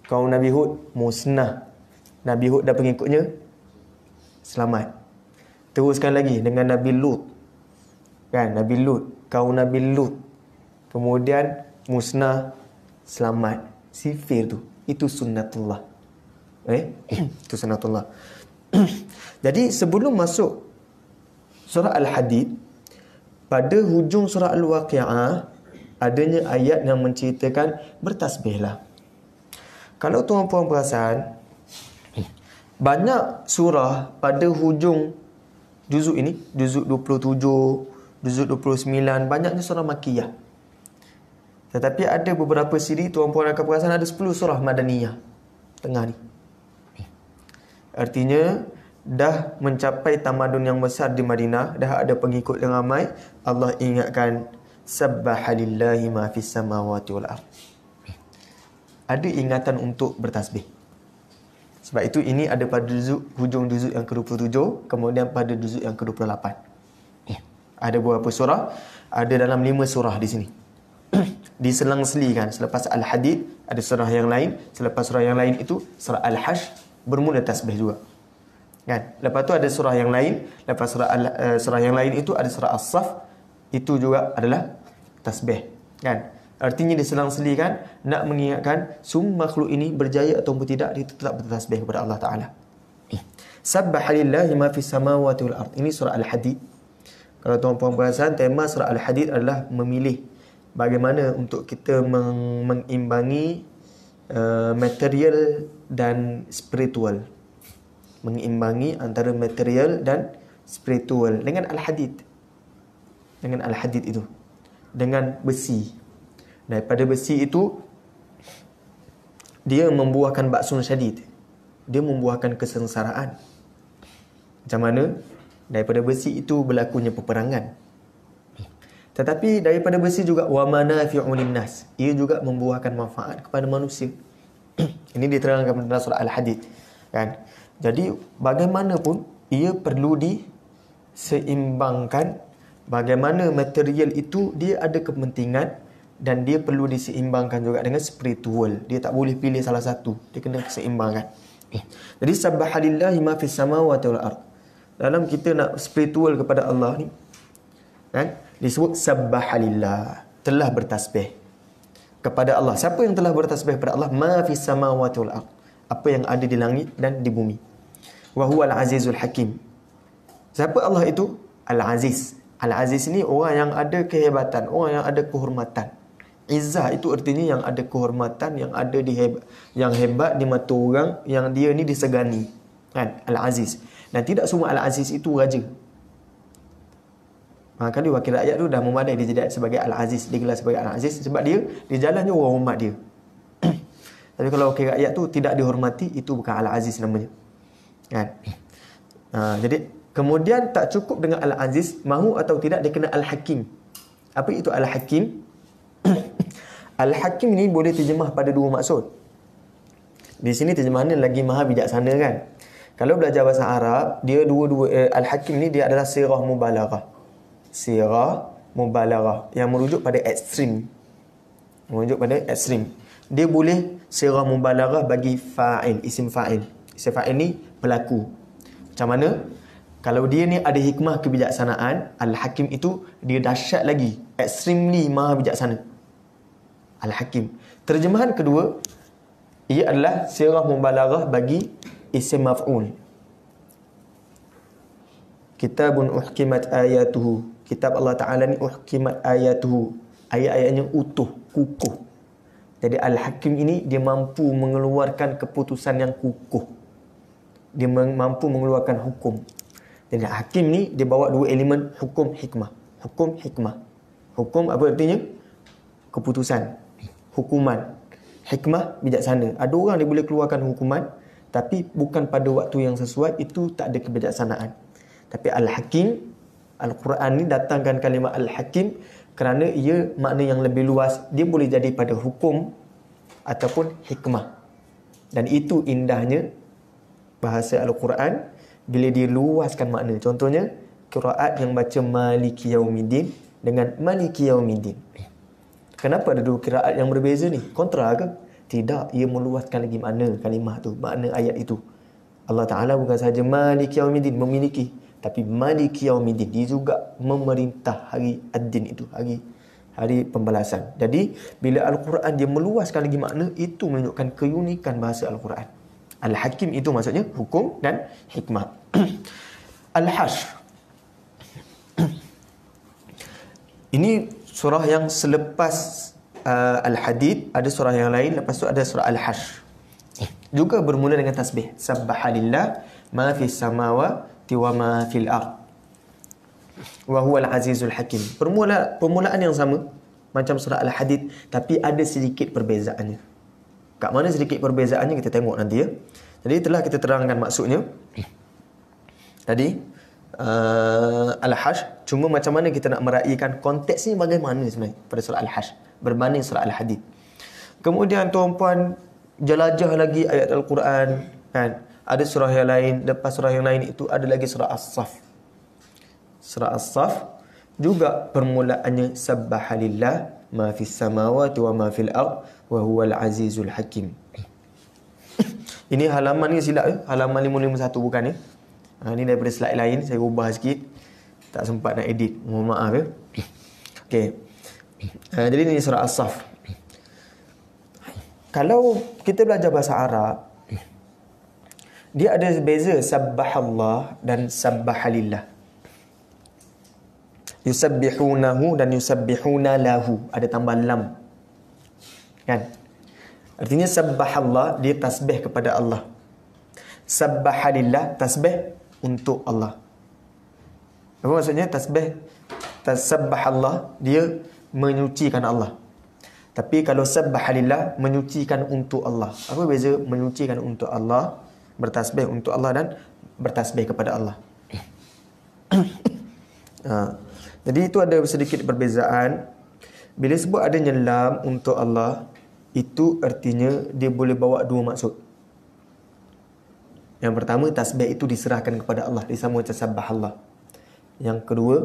Kaum Nabi Hud musnah. Nabi Hud dan pengikutnya selamat. Teruskan lagi dengan Nabi Lut. Kan, Nabi Lut, kaum Nabi Lut. Kemudian musnah, selamat. Sifir tu. Itu sunnatullah. Itu sunnatullah. Jadi sebelum masuk surah Al-Hadid, pada hujung surah Al-Waqi'ah adanya ayat yang menceritakan bertasbihlah. Kalau tuan-puan perasan, banyak surah pada hujung juzuk ini, juzuk 27, juzuk 29, banyaknya surah Makkiyah. Tetapi ada beberapa siri tuan-puan akan perasan ada 10 surah Madaniyah tengah ni. Artinya dah mencapai tamadun yang besar di Madinah, dah ada pengikut yang ramai. Allah ingatkan sabbahalillahi ma fis samawati wal ard. Ada ingatan untuk bertasbih. Sebab itu ini ada pada hujung juzuk yang ke-27, kemudian pada juzuk yang ke-28. Ada beberapa surah, ada dalam 5 surah di sini. Diselang-selikan. Selepas Al-Hadid ada surah yang lain, selepas surah yang lain itu surah Al-Hashr bermula tasbih juga. Kan? Lepas tu ada surah yang lain, lepas surah yang lain itu ada surah As-Saff, itu juga adalah tasbih. Kan? Artinya diselang-selikan nak mengingatkan semua makhluk ini berjaya ataupun tidak, dia tetap bertasbih kepada Allah Taala. Sabbahalillahi ma fis samawati wal ard. Ini surah Al-Hadid. Kalau tuan-puan perasan, tema surah Al-Hadid adalah memilih bagaimana untuk kita mengimbangi material dan spiritual. Mengimbangi antara material dan spiritual dengan Al-Hadid. Dengan Al-Hadid itu. Dengan besi. Daripada besi itu dia membuahkan ba'sun syadid. Dia membuahkan kesengsaraan. Macam mana? Daripada besi itu berlakunya peperangan. Tetapi daripada besi juga wa manafi'u linnas. Ia juga membuahkan manfaat kepada manusia. Ini diterangkan dalam surah Al-Hadid. Kan? Jadi bagaimanapun ia perlu diseimbangkan. Bagaimana material itu dia ada kepentingan dan dia perlu diseimbangkan juga dengan spiritual. Dia tak boleh pilih salah satu. Dia kena seimbangkan. Jadi sabbahalillahi ma fis samawati wal ard. Dalam kita nak spiritual kepada Allah ni, kan? Disebut sabbahalillah, telah bertasbih kepada Allah. Siapa yang telah bertasbih kepada Allah? Ma fis samawati wal ard. Apa yang ada di langit dan di bumi. Wa huwal azizul hakim. Siapa Allah itu? Al-Aziz. Al-Aziz ni orang yang ada kehebatan, orang yang ada kehormatan. Izzah itu artinya yang ada kehormatan, yang ada yang hebat di mata orang, yang dia ni disegani. Kan? Al-Aziz. Dan tidak semua Al-Aziz itu raja. Kali wakil rakyat tu dah memadai dia jadi sebagai Al-Aziz, digelar sebagai Al-Aziz sebab dia di jalannya orang hormat dia. Tapi kalau wakil rakyat tu tidak dihormati, itu bukan Al-Aziz namanya. Kan? Jadi kemudian tak cukup dengan Al-Aziz, mahu atau tidak dia kena Al-Hakim. Apa itu Al-Hakim? Al-Hakim ni boleh terjemah pada dua maksud. Di sini terjemahannya lagi maha bijaksana kan. Kalau belajar bahasa Arab, dia Al-Hakim ni dia adalah sirah mubalaghah. Sirah mubalaghah yang merujuk pada ekstrim. Merujuk pada ekstrim. Dia boleh sirah mubalaghah bagi fa'il, isim fa'il. Isim fa'il ni pelaku. Macam mana? Kalau dia ni ada hikmah kebijaksanaan, Al-Hakim itu dia dahsyat lagi, extremely maha bijaksana. Al-Hakim. Terjemahan kedua, ia adalah sirah mubalaghah bagi isim maf'ul. Kitabun uhkimat ayatuhu. Kitab Allah Ta'ala ni uhkimat ayatuhu. Ayat-ayatnya utuh, kukuh. Jadi Al-Hakim ini dia mampu mengeluarkan keputusan yang kukuh. Dia mampu mengeluarkan hukum. Jadi Hakim ni dia bawa dua elemen hukum, hikmah. Hukum, hikmah. Hukum apa artinya? Keputusan. Hukuman. Hikmah, bijaksana. Ada orang dia boleh keluarkan hukuman, tapi bukan pada waktu yang sesuai, itu tak ada kebijaksanaan. Tapi Al-Hakim, Al-Quran ni datangkan kalimah Al-Hakim kerana ia makna yang lebih luas. Dia boleh jadi pada hukum ataupun hikmah. Dan itu indahnya bahasa Al-Quran bila dia luaskan makna. Contohnya, qiraat yang baca Maliki Yaumiddin dengan Maliki Yaumiddin. Kenapa ada dua qiraat yang berbeza ni? Kontra ke? Tidak, ia meluaskan lagi makna kalimah tu, makna ayat itu. Allah Ta'ala bukan sahaja Maliki Yaumiddin, memiliki, tapi Maliki Yaumiddin, dia juga memerintah hari ad-din itu, hari pembalasan. Jadi bila Al-Quran dia meluaskan lagi makna, itu menunjukkan keunikan bahasa Al-Quran. Al-Hakim itu maksudnya hukum dan hikmah. Al-Hashr, ini surah yang selepas Al-Hadid. Ada surah yang lain, lepas tu ada surah Al-Hashr, juga bermula dengan tasbih. Subhanallah ma fis samawati wa ma fil ard wa huwal azizul hakim. Permulaan yang sama macam surah Al-Hadid, tapi ada sedikit perbezaannya. Kat mana sedikit perbezaannya kita tengok nanti ya. Jadi telah kita terangkan maksudnya tadi. Al-Hashr, cuma macam mana kita nak meraihkan konteksnya bagaimana sebenarnya pada surah Al-Hashr berbanding surah Al-Hadid. Kemudian tuan-puan jelajah lagi ayat Al-Quran kan. Ada surah yang lain, lepas surah yang lain itu ada lagi surah As-Saff. Surah As-Saff juga permulaannya Subhanallah ma fis samawati wa ma fil ard wa huwal azizul hakim. Ini halaman ni silap ya, halaman 551 bukan ya. Ini daripada slide lain, saya ubah sikit, tak sempat nak edit, mohon maaf ya. Okey. Jadi ini surah As-Saff. Kalau kita belajar bahasa Arab, dia ada beza Subhanallah dan Subhanallah. Yusabbihunahu dan yusabbihuna lahu, ada tambah lam. Kan? Artinya Subhanallah dia tasbih kepada Allah. Subhanallah tasbih untuk Allah. Apa maksudnya tasbih? Tasabbahallah dia menyucikan Allah. Tapi kalau subhanallah menyucikan untuk Allah. Apa beza menyucikan untuk Allah, bertasbih untuk Allah dan bertasbih kepada Allah? Jadi itu ada sedikit perbezaan. Bila sebut adanya lam untuk Allah, itu artinya dia boleh bawa dua maksud. Yang pertama, tasbih itu diserahkan kepada Allah, disama macam subhanallah. Yang kedua,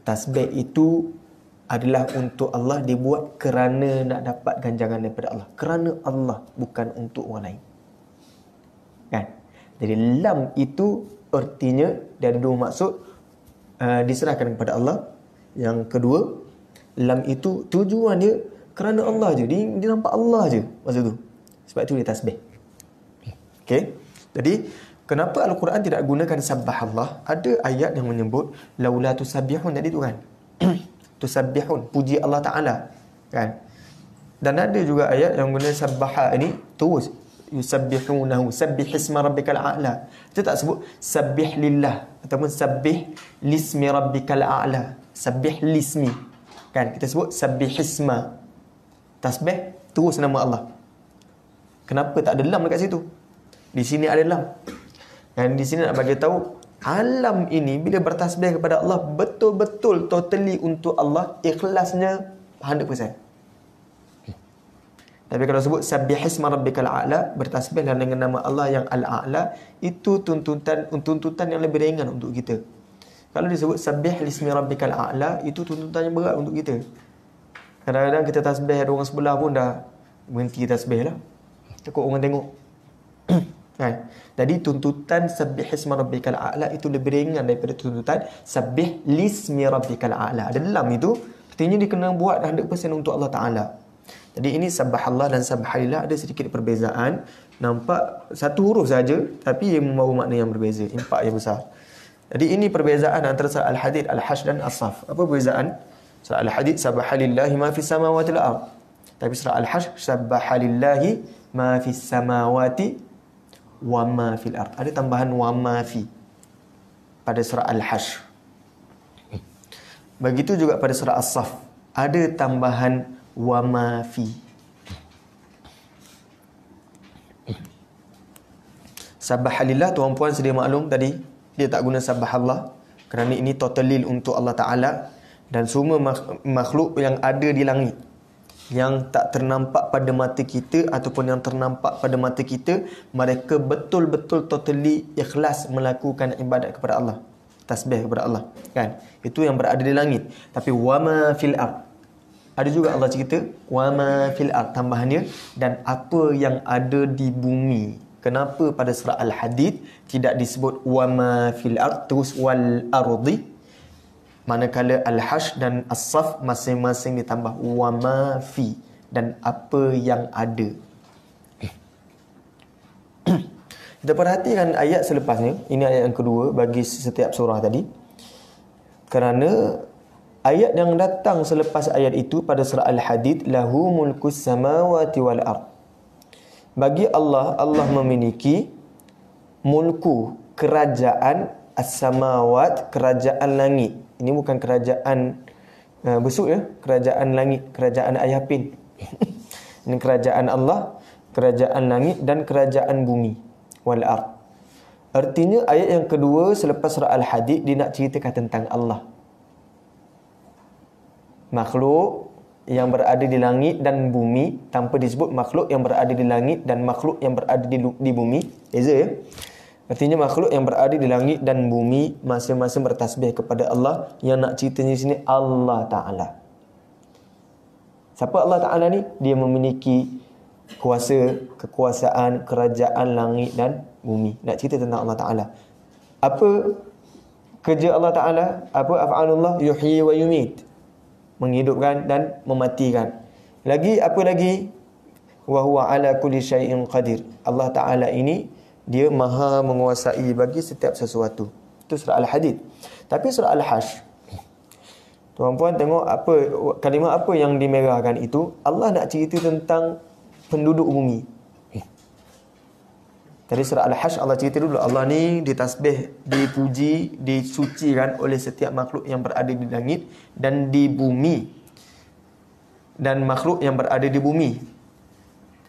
tasbih itu adalah untuk Allah, dibuat kerana nak dapat ganjaran daripada Allah. Kerana Allah, bukan untuk orang lain. Kan? Jadi lam itu artinya dia ada dua maksud, diserahkan kepada Allah. Yang kedua, lam itu tujuan dia kerana Allah je. Dia nampak Allah je masa tu. Sebab itu dia tasbih. Okey. Jadi, kenapa Al-Quran tidak gunakan subhanallah? Ada ayat yang menyebut laula tusabbihun tadi tu kan. Tusabbihun, puji Allah Ta'ala. Kan? Dan ada juga ayat yang guna sabbaha ini terus. Yusabbihunahu, sabbih isma rabbikal a'la. Kita tak sebut sabbih lillah ataupun sabbih lismi rabbikal a'la. Sabbih lismi. Kan? Kita sebut sabbih isma. Tasbih terus nama Allah. Kenapa tak ada lam dekat situ? Di sini ada lam. Dan di sini nak bagi tahu alam ini bila bertasbih kepada Allah betul-betul totally untuk Allah, ikhlasnya 100%. Tapi kalau sebut sabbihisma rabbikal a'la, bertasbihlah dengan nama Allah yang al-a'la, itu tuntutan yang lebih ringan untuk kita. Kalau disebut sabbih lismi rabbikal a'la, itu tuntutan yang berat untuk kita. Kadang-kadang kita tasbih, ada orang sebelah pun dah berhenti tasbih lah. Takut orang tengok. Kan? Jadi tuntutan sabbih isma rabbikal a'la itu lebih ringan daripada tuntutan sabbih lismi rabbikal a'la. Ada lam itu, artinya dia kena buat 100% untuk Allah Ta'ala. Jadi ini subhanallah dan subhanallah ada sedikit perbezaan. Nampak satu huruf saja, tapi ia membawa makna yang berbeza, impak yang besar. Jadi ini perbezaan antara surah Al-Hadid, Al-Hashr dan As-Saff. Apa perbezaan? Surah Al-Hadid subhanallahi ma fis samawati wal ard. Tapi surah Al-Hashr subhanallahi ma fis samawati wa ma fil ard. Ada tambahan wa ma fi pada surah Al-Hashr. Begitu juga pada surah As-Saff ada tambahan wa ma fi. Subhanallah, tuan-puan sedia maklum tadi dia tak guna subhanallah kerana ini totally untuk Allah Ta'ala. Dan semua makhluk yang ada di langit yang tak ternampak pada mata kita ataupun yang ternampak pada mata kita, mereka betul-betul totally ikhlas melakukan ibadat kepada Allah. tasbih kepada Allah, kan? Itu yang berada di langit. Tapi wama fil ard, ada juga Allah cerita wama fil ard, tambahannya, dan apa yang ada di bumi. Kenapa pada surah Al-Hadid tidak disebut wama fil ard terus wal ardi, manakala Al-Hash dan As-Saff masing-masing ditambah wama fi, dan apa yang ada. Kita perhatikan ayat selepasnya. Ini ayat yang kedua bagi setiap surah tadi. Kerana ayat yang datang selepas ayat itu pada surah Al-Hadid, lahu mulkus samawati wal ard. Bagi Allah, Allah memiliki mulku, kerajaan, as-samawat, kerajaan langit. Ini bukan kerajaan besuk ya, kerajaan langit, kerajaan ayah pin. Ini kerajaan Allah, kerajaan langit dan kerajaan bumi, wal ard. Artinya ayat yang kedua selepas surah Al-Hadid dia nak ceritakan tentang Allah, makhluk yang berada di langit dan bumi, tanpa disebut makhluk yang berada di langit dan makhluk yang berada di bumi. Beza ya. Artinya makhluk yang berada di langit dan bumi masing-masing bertasbih kepada Allah. Yang nak ceritanya di sini Allah Ta'ala. Siapa Allah Ta'ala ni? Dia memiliki kuasa, kekuasaan, kerajaan langit dan bumi. Nak cerita tentang Allah Ta'ala. Apa kerja Allah Ta'ala? Apa af'alullah? Yuhyi wa yumit. Menghidupkan dan mematikan. Lagi apa lagi? Wa huwa ala kulli syai'in qadir. Allah Ta'ala ini dia maha menguasai bagi setiap sesuatu. Itu surah Al-Hadid. Tapi surah Al-Hash, tuan-puan tengok apa kalimah apa yang dimerahkan itu. Allah nak cerita tentang penduduk bumi. Tadi surah Al-Hash Allah cerita dulu, Allah ni ditasbih, dipuji, disucikan oleh setiap makhluk yang berada di langit dan di bumi, dan makhluk yang berada di bumi.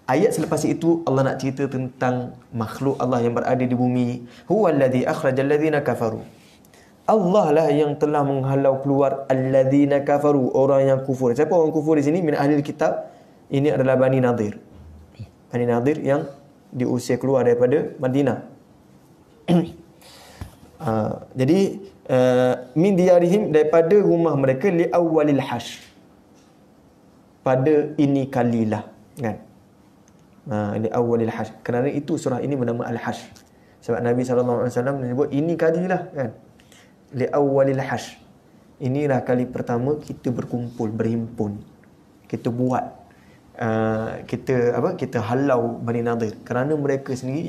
Ayat selepas itu Allah nak cerita tentang makhluk Allah yang berada di bumi. Huwallazi akhrajal ladzina kafaru. Allah lah yang telah menghalau keluar alladzina kafaru, orang yang kufur. Siapa orang kufur di sini? Min ahli kitab. Ini adalah Bani Nadir. Bani Nadir yang diusir keluar daripada Madinah. Jadi min diyarihim, daripada rumah mereka, li awwalil hash, pada ini kalilah, kan? Li awwalil hash. Kerana itu surah ini bernama Al-Hash. Sebab Nabi SAW menyebut ini kalilah, kan? Li awwalil hash. Inilah kali pertama kita berkumpul, berhimpun. Kita buat kita halau Bani Nadir kerana mereka sendiri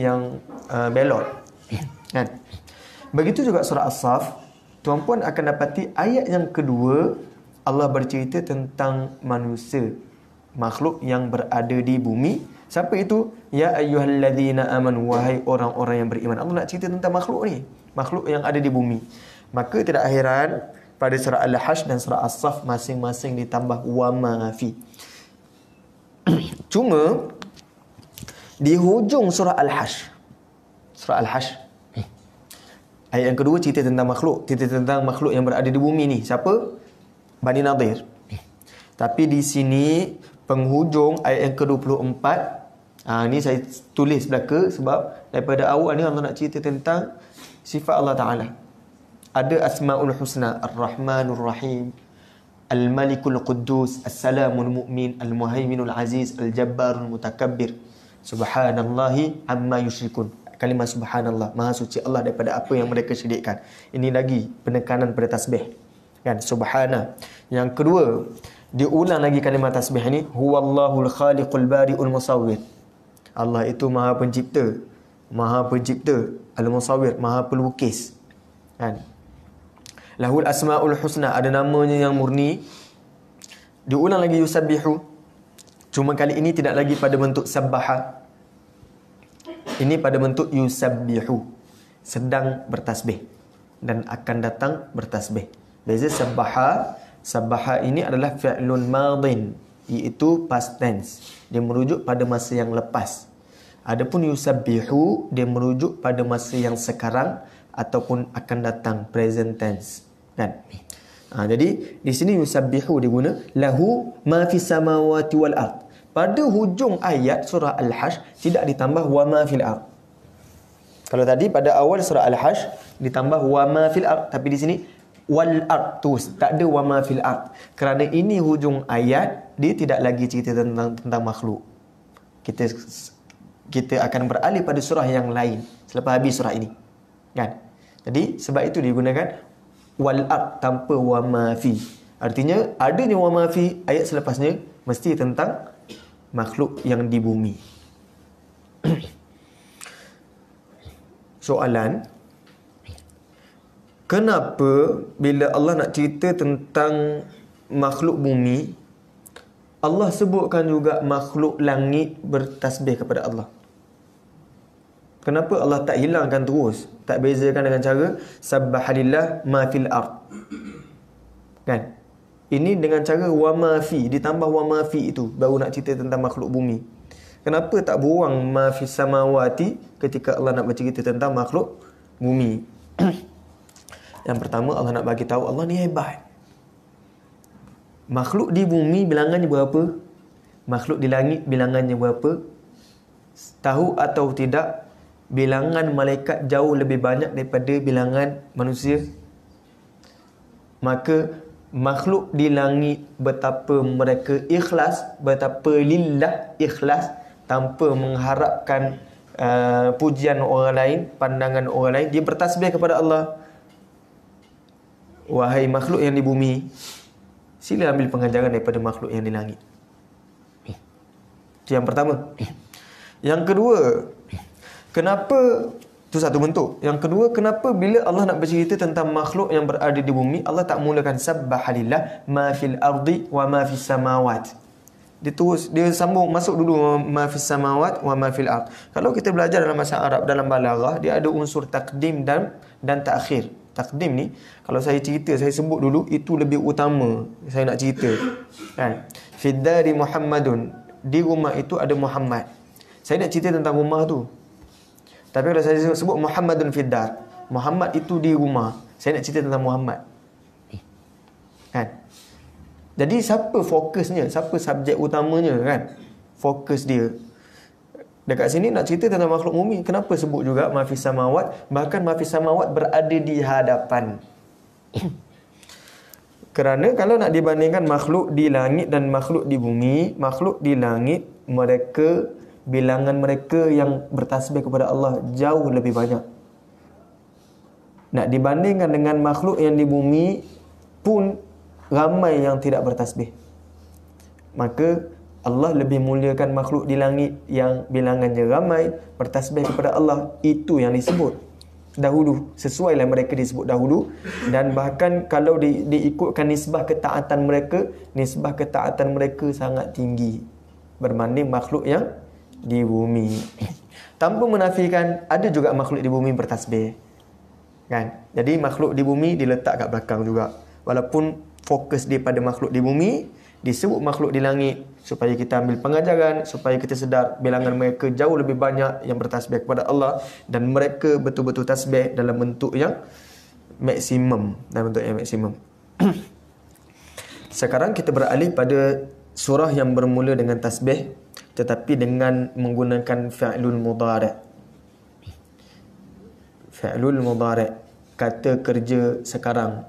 yang belot, kan? Begitu juga surah As-Saff. Tuan-puan akan dapati ayat yang kedua Allah bercerita tentang manusia, makhluk yang berada di bumi. Siapa itu? Ya ayyuhalladzina amanu, wahai orang-orang yang beriman. Allah nak cerita tentang makhluk ni, makhluk yang ada di bumi. Maka tidak heran pada surah Al-Hash dan surah As-Saff masing-masing ditambah wa ma fi. Cuma di hujung surah Al-Hash, ayat yang kedua cerita tentang makhluk, cerita tentang makhluk yang berada di bumi ni. Siapa? Bani Nadir. Tapi di sini penghujung ayat yang ke-24, ni saya tulis belaka sebab daripada awal ni Allah nak cerita tentang sifat Allah Ta'ala. Ada Asma'ul Husna, Ar-Rahmanur Rahim, Al-Malikul Quddus, As-Salamul Mu'min, Al-Muhaiminul Aziz, Al-Jabbarul Mutakabbir. Subhanallahi amma yusyrikun. Kalimah subhanallah, maha suci Allah daripada apa yang mereka syirikkan. Ini lagi penekanan pada tasbih, kan? Subhana. Yang kedua, diulang lagi kalimah tasbih ni, huwallahul khaliqul bari'ul musawwir. Allah itu maha pencipta, al-musawwir, maha pelukis, kan? Lahul asmaul husna, ada namanya yang murni. Diulang lagi yusabbihu, cuma kali ini tidak lagi pada bentuk sabbaha, ini pada bentuk yusabbihu, sedang bertasbih dan akan datang bertasbih. Beza sabbaha ini adalah fi'lun madin, iaitu past tense, dia merujuk pada masa yang lepas. Adapun yusabbihu, dia merujuk pada masa yang sekarang ataupun akan datang, present tense, kan? Jadi di sini yusabbihu diguna lahu ma fis samawati wal ard. Pada hujung ayat surah Al-Hash tidak ditambah wa ma fil ard. Kalau tadi pada awal surah Al-Hajj ditambah wa ma fil ard, tapi di sini wal ard terus, tak ada wa ma fil ard. Kerana ini hujung ayat, dia tidak lagi cerita tentang makhluk. Kita akan beralih pada surah yang lain selepas habis surah ini. Kan? Jadi sebab itu digunakan wal ard tanpa wa ma fi. Artinya adanya wa ma fi ayat selepasnya mesti tentang makhluk yang di bumi. Soalan, kenapa bila Allah nak cerita tentang makhluk bumi, Allah sebutkan juga makhluk langit bertasbih kepada Allah? Kenapa Allah tak hilangkan terus, tak bezakan dengan cara sabbahalillah ma fil ard? Kan? Ini dengan cara wa ma fi, ditambah wa ma fi itu baru nak cerita tentang makhluk bumi. Kenapa tak buang ma fis samawati ketika Allah nak bercerita tentang makhluk bumi? Yang pertama, Allah nak bagi tahu Allah ni hebat. Makhluk di bumi bilangannya berapa? Makhluk di langit bilangannya berapa? Tahu atau tidak, bilangan malaikat jauh lebih banyak daripada bilangan manusia. Maka makhluk di langit betapa mereka ikhlas, betapa lillah ikhlas, tanpa mengharapkan pujian orang lain, pandangan orang lain. Dia bertasbih kepada Allah. Wahai makhluk yang di bumi, sila ambil pengajaran daripada makhluk yang di langit. Itu yang pertama. Yang kedua, kenapa, itu satu bentuk. Yang kedua, kenapa bila Allah nak bercerita tentang makhluk yang berada di bumi, Allah tak mulakan sabbahalillah ma fil ardi wa ma fis samawat. Dia sambung, masuk dulu ma fis samawat wa ma fil ard. Kalau kita belajar dalam bahasa Arab, dalam balaghah, dia ada unsur takdim dan takhir. Takdim ni, kalau saya cerita, saya sebut dulu, itu lebih utama saya nak cerita. Kan? Fiddari Muhammadun, di rumah itu ada Muhammad. Saya nak cerita tentang rumah tu. Tapi kalau saya sebut Muhammadun fiddar, Muhammad itu di rumah, saya nak cerita tentang Muhammad. Kan? Jadi siapa fokusnya? Siapa subjek utamanya, kan? Fokus dia. Dekat sini nak cerita tentang makhluk bumi. Kenapa sebut juga ma fis samawat? Bahkan ma fis samawat berada di hadapan. Kerana kalau nak dibandingkan makhluk di langit dan makhluk di bumi, makhluk di langit mereka, bilangan mereka yang bertasbih kepada Allah jauh lebih banyak. Nak dibandingkan dengan makhluk yang di bumi pun ramai yang tidak bertasbih. Maka Allah lebih muliakan makhluk di langit yang bilangannya ramai bertasbih kepada Allah. Itu yang disebut dahulu, sesuailah mereka disebut dahulu. Dan bahkan kalau diikutkan nisbah ketaatan mereka sangat tinggi berbanding makhluk yang di bumi. Tanpa menafikan ada juga makhluk di bumi bertasbih, kan? Jadi makhluk di bumi diletak kat belakang juga. Walaupun fokus dia pada makhluk di bumi, disebut makhluk di langit supaya kita ambil pengajaran, supaya kita sedar bilangan mereka jauh lebih banyak yang bertasbih kepada Allah, dan mereka betul-betul tasbih dalam bentuk yang maksimum, Sekarang kita beralih pada surah yang bermula dengan tasbih tetapi dengan menggunakan fi'lul mudhari'. Fi'lul mudhari', kata kerja sekarang.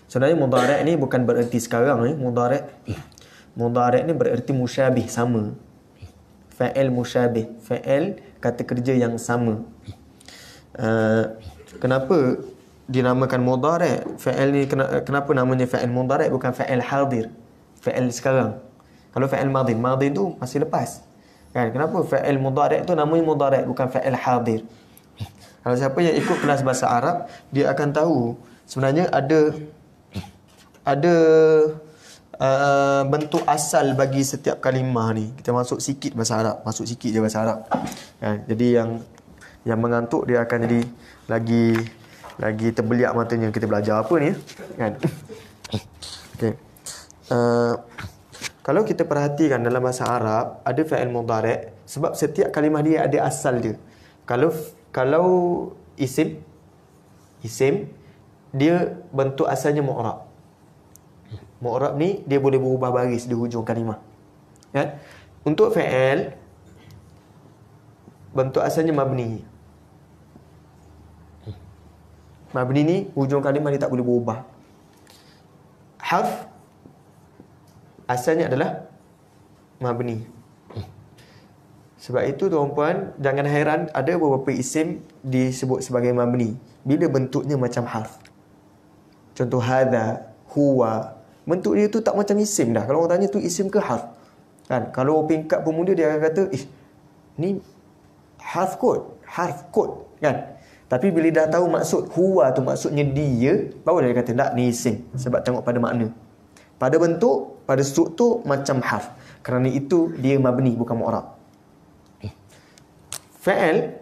Sebenarnya mudhari' ni bukan bererti sekarang. Mudhari' ni bererti musyabih, sama. Fa'il musyabih, fa'il kata kerja yang sama. Kenapa dinamakan mudhari'? Fa'il ni kenapa namanya fa'il mudhari', bukan fa'il hadir, fa'il sekarang? Kalau fa'il madhi tu masih lepas. Kan? Kenapa fa'il mudhari' tu namanya mudhari', bukan fa'il hadir? Kalau siapa yang ikut kelas bahasa Arab, dia akan tahu sebenarnya ada bentuk asal bagi setiap kalimah ni. Kita masuk sikit bahasa Arab, masuk sikit je bahasa Arab. Kan? Jadi yang mengantuk dia akan jadi lagi terbeliak matanya. Kita belajar apa ni, kan? Okey. Kalau kita perhatikan dalam bahasa Arab ada fi'il mudhari' sebab setiap kalimah dia ada asal dia. Kalau isim dia bentuk asalnya mu'rab. Mu'rab ni dia boleh berubah baris di hujung kalimah. Kan? Untuk fi'il bentuk asalnya mabni. Mabni ni hujung kalimah dia tak boleh berubah. Harf asalnya adalah mabni. Sebab itu tuan-puan, jangan heran ada beberapa isim disebut sebagai mabni bila bentuknya macam harf. Contoh hadha, huwa. Bentuk dia tu tak macam isim dah. Kalau orang tanya tu isim ke harf? Kan? Kalau peringkat pemuda dia akan kata, ni harf kot. Kan? Tapi bila dah tahu maksud huwa tu maksudnya dia, baru dia kata tak, ni isim. Sebab tengok pada makna. Pada bentuk, pada struktur macam harf. Kerana itu dia mabni bukan mu'rab. Fa'al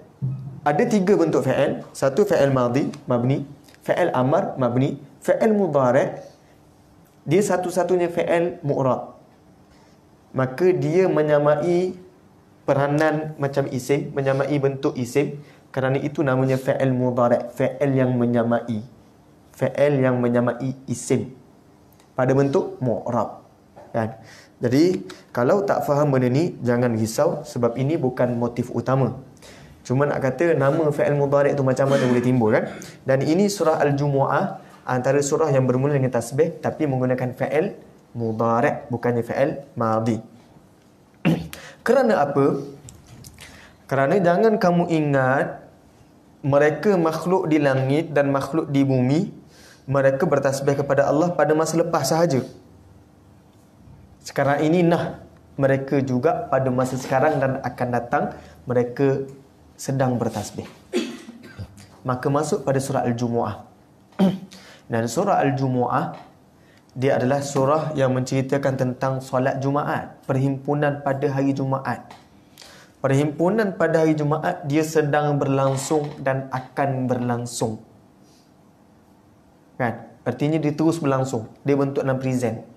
ada 3 bentuk fa'al. Satu fa'al madhi, mabni. Fa'al amar, mabni. Fa'al mudhari' dia satu-satunya fa'al mu'rab. Maka dia menyamai peranan macam isim, menyamai bentuk isim. Kerana itu namanya fa'al mudhari', fa'al yang menyamai. Fa'al yang menyamai isim pada bentuk mu'rab. Kan? Jadi kalau tak faham benda ni, jangan risau sebab ini bukan motif utama. Cuma nak kata nama fa'al mudhari' tu macam mana boleh timbul kan. Dan ini surah Al-Jumu'ah, antara surah yang bermula dengan tasbih tapi menggunakan fa'al mudhari', bukannya fa'al madhi. Kerana apa? Kerana jangan kamu ingat mereka makhluk di langit dan makhluk di bumi, mereka bertasbih kepada Allah pada masa lepas sahaja. Sekarang ini mereka juga pada masa sekarang dan akan datang mereka sedang bertasbih. Maka masuk pada surah Al-Jumu'ah. Dan surah Al-Jumu'ah dia adalah surah yang menceritakan tentang solat Jumaat, perhimpunan pada hari Jumaat. Perhimpunan pada hari Jumaat dia sedang berlangsung dan akan berlangsung. Kan? Artinya dia terus berlangsung. Dia bentuk dalam present.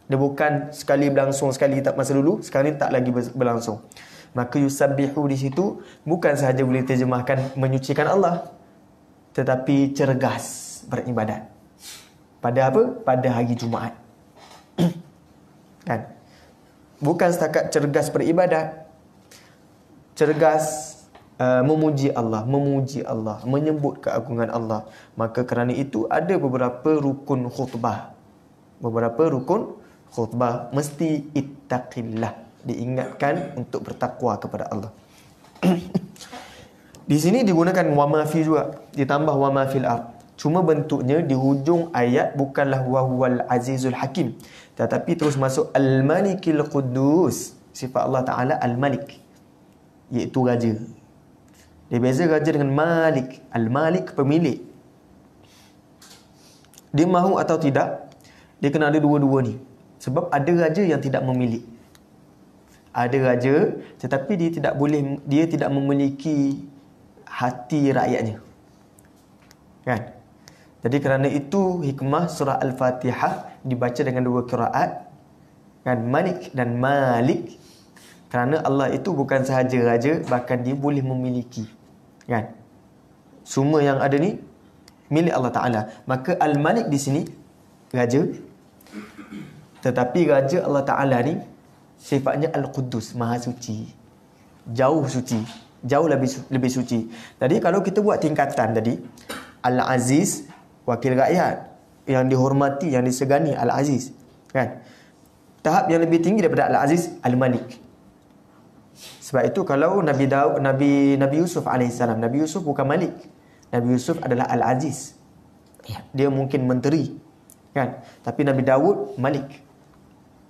Dia bukan sekali berlangsung, sekali tak masa dulu, sekarang ni tak lagi berlangsung. Maka yusabbihu di situ bukan sahaja boleh terjemahkan menyucikan Allah, tetapi cergas beribadat. Pada apa? Pada hari Jumaat. Kan? Bukan setakat cergas beribadat, cergas memuji Allah, menyebut keagungan Allah. Maka kerana itu ada beberapa rukun khutbah. Mesti ittaqillah, diingatkan untuk bertakwa kepada Allah. Di sini digunakan wa ma fi juga, ditambah wa ma fil ard. Cuma bentuknya di hujung ayat bukanlah wa huwal azizul hakim, tetapi terus masuk al-malikil quddus. Sifat Allah Taala al-malik, iaitu raja. Dia beza raja dengan malik. Al-malik pemilik. Dia mahu atau tidak, dia kena ada dua-dua ni. Sebab ada raja yang tidak memiliki. Ada raja tetapi dia tidak memiliki hati rakyatnya. Kan? Jadi kerana itu hikmah surah Al-Fatihah dibaca dengan dua qiraat, kan, Malik dan Malik. Kerana Allah itu bukan sahaja raja, bahkan dia boleh memiliki. Kan? Semua yang ada ni milik Allah Taala. Maka Al-Malik di sini raja. Tetapi raja Allah Taala ni sifatnya Al-Quddus, Maha Suci. Jauh suci, jauh lebih suci. Tadi kalau kita buat tingkatan tadi, Al-Aziz, wakil rakyat, yang dihormati, yang disegani, Al-Aziz, kan? Tahap yang lebih tinggi daripada Al-Aziz, Al-Malik. Sebab itu kalau Nabi Yusuf alaihissalam, Nabi Yusuf bukan Malik. Nabi Yusuf adalah Al-Aziz. Dia mungkin menteri, kan? Tapi Nabi Dawud Malik,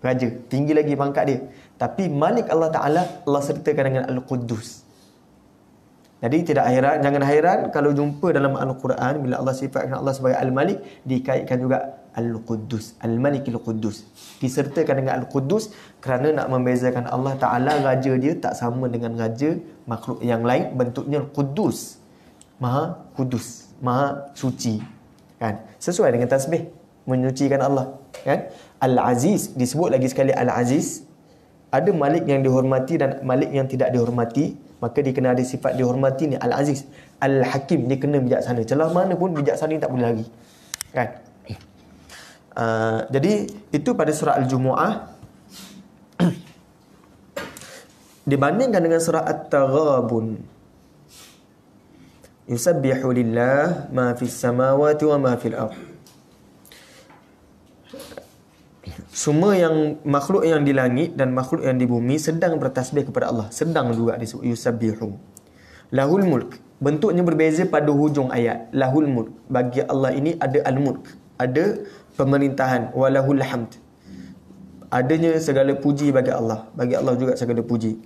raja, tinggi lagi pangkat dia. Tapi Malik Allah Ta'ala, Allah sertakan dengan Al-Quddus. Jadi jangan heran kalau jumpa dalam Al-Quran bila Allah sifatkan Allah sebagai Al-Malik, dikaitkan juga Al-Quddus, Al-Malik Al-Quddus, disertakan dengan Al-Quddus kerana nak membezakan Allah Ta'ala, raja dia tak sama dengan raja makhluk yang lain. Bentuknya Quddus, Maha Kudus, Maha Suci, kan? Sesuai dengan tasbih, menyucikan Allah, kan? Al-Aziz, disebut lagi sekali Al-Aziz. Ada Malik yang dihormati dan Malik yang tidak dihormati, maka dia kena ada sifat dihormati ni, Al-Aziz. Al-Hakim, dia kena bijaksana. Celah mana pun bijaksana tak boleh lagi, kan? Jadi itu pada surah Al-Jumu'ah. Dibandingkan dengan surah At-Taghabun, Yusabbihu lillah ma fis samawati wa ma fil ardh. Semua yang makhluk yang di langit dan makhluk yang di bumi sedang bertasbih kepada Allah. Sedang juga disebut yusabbihu. Lahul mulk. Bentuknya berbeza pada hujung ayat. Lahul mulk. Bagi Allah ini ada al-mulk. Ada pemerintahan. Walahul hamd. Adanya segala puji bagi Allah. Bagi Allah juga segala puji.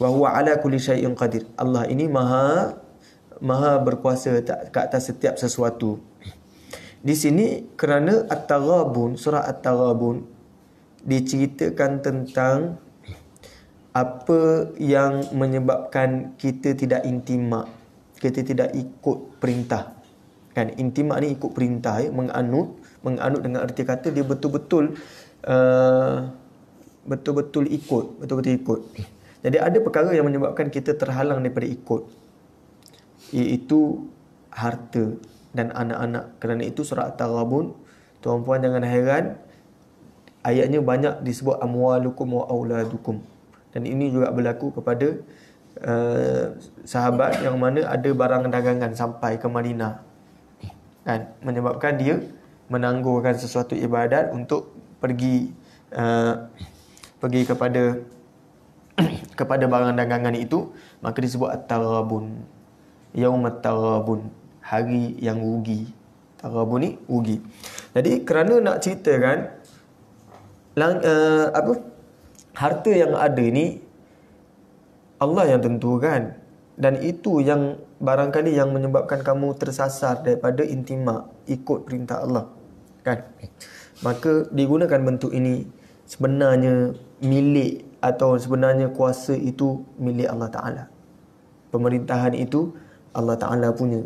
Wa huwa ala kulli syai'in qadir. Allah ini maha berkuasa ke atas setiap sesuatu. Di sini kerana At-Taghabun, surah At-Taghabun diceritakan tentang apa yang menyebabkan kita tidak intimak, kita tidak ikut perintah. Kan intimak ni ikut perintah, menganut dengan arti kata dia betul-betul ikut. Jadi ada perkara yang menyebabkan kita terhalang daripada ikut, iaitu harta dan anak-anak. Kerana itu surah At-Taghabun, tuan-puan jangan heran, ayatnya banyak disebut amwalukum wa auladukum. Dan ini juga berlaku kepada sahabat yang mana ada barang dagangan sampai ke Madinah. Kan? Menyebabkan dia menangguhkan sesuatu ibadat untuk pergi kepada barang dagangan itu, maka disebut At-Taghabun. Yaumat Taghabun, hari yang rugi. Taghabun ni rugi. Jadi kerana nak ceritakan harta yang ada ni Allah yang tentukan, dan itu yang barangkali yang menyebabkan kamu tersasar daripada intimak, ikut perintah Allah, kan? Maka digunakan bentuk ini. Sebenarnya milik atau sebenarnya kuasa itu milik Allah Ta'ala. Pemerintahan itu Allah Ta'ala punya.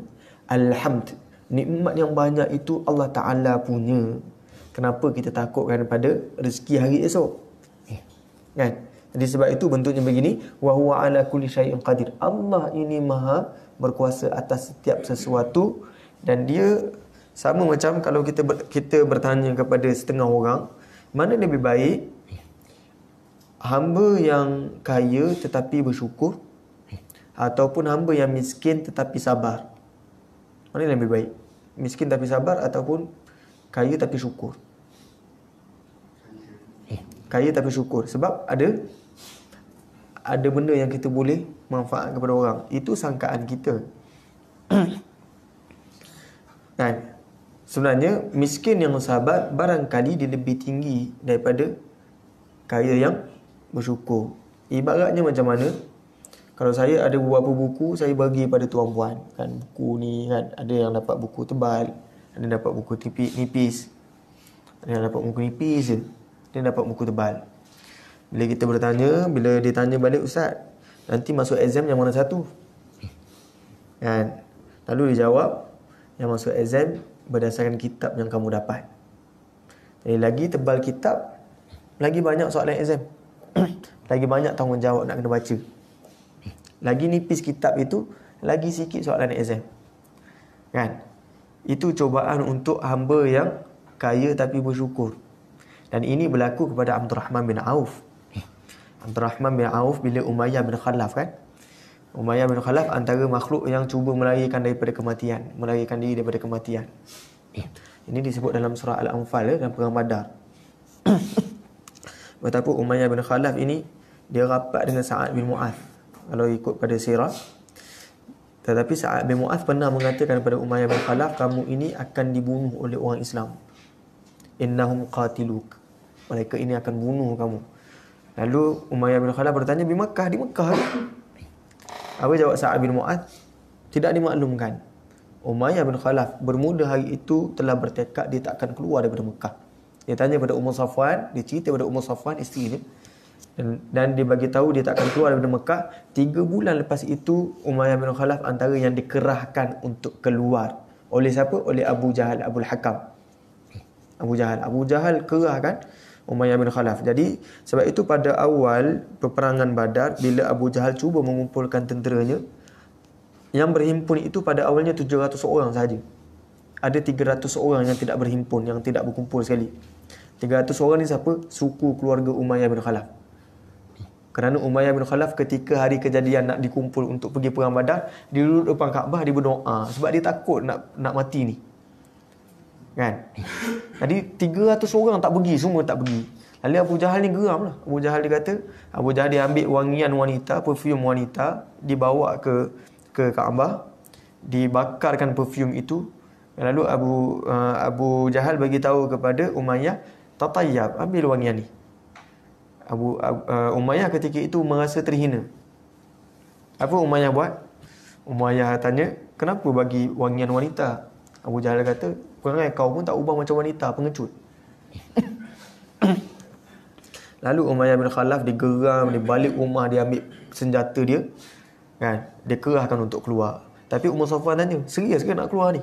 Alhamd, nikmat yang banyak itu Allah Ta'ala punya. Kenapa kita takutkan pada rezeki hari esok? Kan? Jadi sebab itu bentuknya begini, wa huwa ala kulli syai'in qadir. Allah ini maha berkuasa atas setiap sesuatu, dan dia sama macam kalau kita bertanya kepada setengah orang, mana lebih baik, hamba yang kaya tetapi bersyukur ataupun hamba yang miskin tetapi sabar? Mana yang lebih baik? Miskin tapi sabar ataupun kaya tapi syukur? Kaya tapi syukur. Sebab ada benda yang kita boleh manfaat kepada orang. Itu sangkaan kita. Kan? Sebenarnya miskin yang sabar barangkali dia lebih tinggi daripada kaya yang bersyukur. Ibaratnya macam mana? Kalau saya ada beberapa buku, saya bagi pada tuan-puan. Kan, buku ni kan, ada yang dapat buku tebal, ada yang dapat buku nipis. Ada yang dapat buku nipis je, ada yang dapat buku tebal. Bila kita bertanya, bila dia tanya balik, Ustaz, nanti masuk exam yang mana satu? Kan? Lalu dia jawab, yang masuk exam berdasarkan kitab yang kamu dapat. Jadi lagi tebal kitab, lagi banyak soalan exam. Lagi banyak tanggungjawab nak kena baca. Lagi nipis kitab itu, lagi sikit soalan exam. Kan? Itu cubaan untuk hamba yang kaya tapi bersyukur. Dan ini berlaku kepada Abdurrahman bin Auf. Abdurrahman bin Auf bila Umayyah bin Khalaf, kan? Umayyah bin Khalaf antara makhluk yang cuba melarikan daripada kematian, melarikan diri daripada kematian. Ini disebut dalam surah Al-Anfal, dalam perang Badar. Betapa Umayyah bin Khalaf ini dia rapat dengan Sa'ad bin Mu'adh kalau ikut pada sirah. Tetapi Sa'ad bin Mu'adh pernah mengatakan kepada Umayyah bin Khalaf, kamu ini akan dibunuh oleh orang Islam. Innahum qatiluk. Mereka ini akan bunuh kamu. Lalu Umayyah bin Khalaf bertanya, di Mekah Apa jawab Sa'ad bin Mu'adh? Tidak dimaklumkan. Umayyah bin Khalaf bermula hari itu telah bertekad dia tak akan keluar daripada Mekah. Dia tanya pada Ummu Safwan, dia cerita pada Ummu Safwan, isteri dia, dan dia bagi tahu dia tak akan keluar daripada Mekah. 3 bulan lepas itu Umayyah bin Khalaf antara yang dikerahkan untuk keluar. Oleh siapa? Oleh Abu Jahal, Abul Hakam. Abu Jahal kerahkan Umayyah bin Khalaf. Jadi sebab itu pada awal peperangan Badar, bila Abu Jahal cuba mengumpulkan tenteranya, yang berhimpun itu pada awalnya 700 orang sahaja. Ada 300 orang yang tidak berhimpun, yang tidak berkumpul sekali. 300 orang ni siapa? Suku keluarga Umayyah bin Khalaf. Kerana Umayyah bin Khalaf ketika hari kejadian nak dikumpul untuk pergi perang Badar, dia duduk depan Kaabah, dia berdoa sebab dia takut nak mati ni. Kan? Jadi 300 orang tak pergi, semua tak pergi. Lalu Abu Jahal ni geram lah. Abu Jahal dia kata, Abu Jahal dia ambil wangian wanita, perfume wanita, dibawa ke Kaabah, dibakarkan perfume itu. Lalu Abu Jahal bagi tahu kepada Umayyah, tatayyab, ambil wangian ni. Umayyah ketika itu merasa terhina. Apa Umayyah buat? Umayyah tanya, kenapa bagi wangian wanita? Abu Jahal kata, perangai kau pun tak ubah macam wanita, pengecut. Lalu Umayyah bin Khalaf digeram, dia balik rumah, dia ambil senjata dia, kan? Dia kerahkan untuk keluar. Tapi Umar Safwan tanya, serius ke nak keluar ni?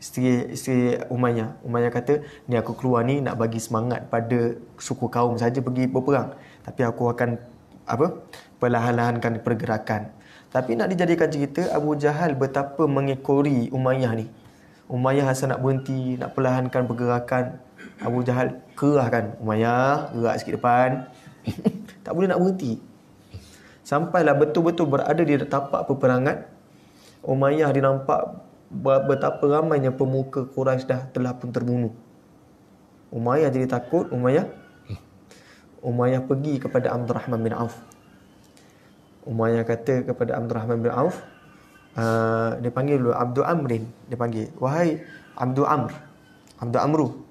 Isteri Umayyah kata, ni aku keluar ni nak bagi semangat pada suku kaum saja pergi berperang, tapi aku akan perlahan-lahankan pergerakan. Tapi nak dijadikan cerita, Abu Jahal betapa mengekori Umayyah ni. Umayyah asal nak berhenti, nak perlahankan pergerakan, Abu Jahal kerahkan Umayyah, gerak sikit depan. Tak boleh nak berhenti. Sampailah betul-betul berada di tapak peperangan. Umayyah dinampak betapa ramainya pemuka Quraisy telah pun terbunuh. Umayyah jadi takut. Umayyah pergi kepada Abdul Rahman bin Auf. Umayyah kata kepada Abdul Rahman bin Auf, dia panggil dulu Abdul Amrin, dia panggil, wahai Abdul Amru.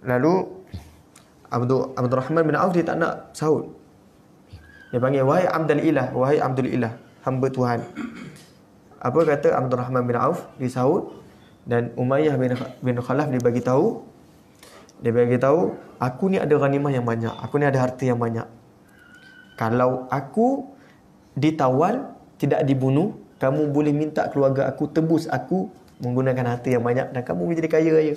Lalu Abdul Rahman bin Auf dia tak nak sahut. Dia panggil, wahai Abdul Ilah, hamba Tuhan. Apa kata Abdul Rahman bin Auf? Disahut. Dan Umayyah bin Khalaf dia bagi tahu, aku ni ada ghanimah yang banyak, aku ni ada harta yang banyak. Kalau aku ditawan, tidak dibunuh, kamu boleh minta keluarga aku tebus aku menggunakan harta yang banyak dan kamu boleh jadi kaya raya.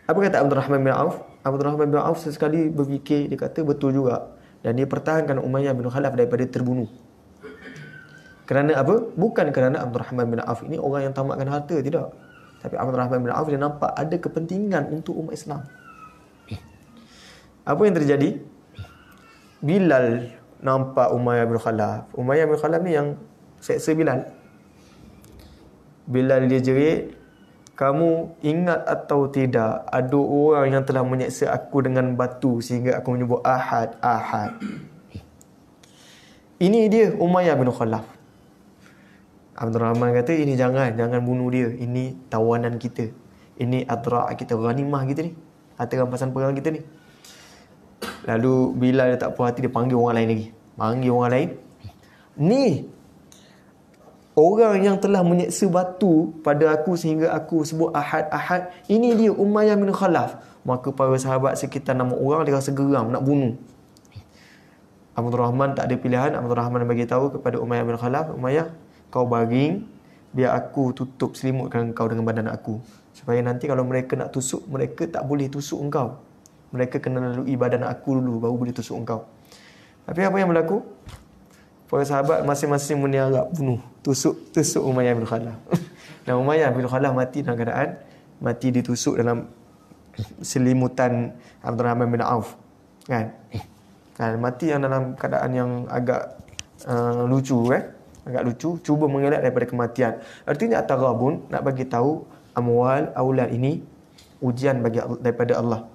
Apa kata Abdul Rahman bin Auf? Abdul Rahman bin Auf sesekali berfikir, dia kata betul juga. Dan dia pertahankan Umayyah bin Khalaf daripada terbunuh. Kerana apa? Bukan kerana Abdul Rahman bin Auf ini orang yang tamatkan harta, tidak. Tapi Abdul Rahman bin Auf dia nampak ada kepentingan untuk umat Islam. Apa yang terjadi? Bilal nampak Umayyah bin Khalaf. Umayyah bin Khalaf ni yang seksa Bilal. Bilal dia jerit, kamu ingat atau tidak ada orang yang telah menyeksa aku dengan batu sehingga aku menyebut Ahad. Ini dia Umayyah bin Khalaf. Abdul Rahman kata, ini jangan bunuh dia. Ini tawanan kita. Ini adra' kita, ghanimah kita ni. Harta rampasan perang kita ni. Lalu bila dia tak puas hati, dia panggil orang lain lagi. Ni orang yang telah menyeksa batu pada aku sehingga aku sebut Ahad. Ini dia Umayyah bin Khalaf. Maka para sahabat sekitar 6 orang dia rasa geram nak bunuh. Abdul Rahman tak ada pilihan. Abdul Rahman bagi tahu kepada Umayyah bin Khalaf, Umayyah, kau baring, biar aku tutup selimutkan kau dengan badan aku. Supaya nanti kalau mereka nak tusuk, mereka tak boleh tusuk engkau. Mereka kena lalui badan aku dulu, baru boleh tusuk engkau. Tapi apa yang berlaku? Para sahabat masing-masing meniarap bunuh, tusuk Umayyah bin Khalaf. Dan Umayyah bin Khalaf mati dalam keadaan mati ditusuk dalam selimutan Abdul Rahman bin Auf. Kan? Mati yang dalam keadaan yang agak lucu, agak lucu, cuba mengelak daripada kematian. Artinya at-taghabun nak bagi tahu amwal aulad ini ujian daripada Allah.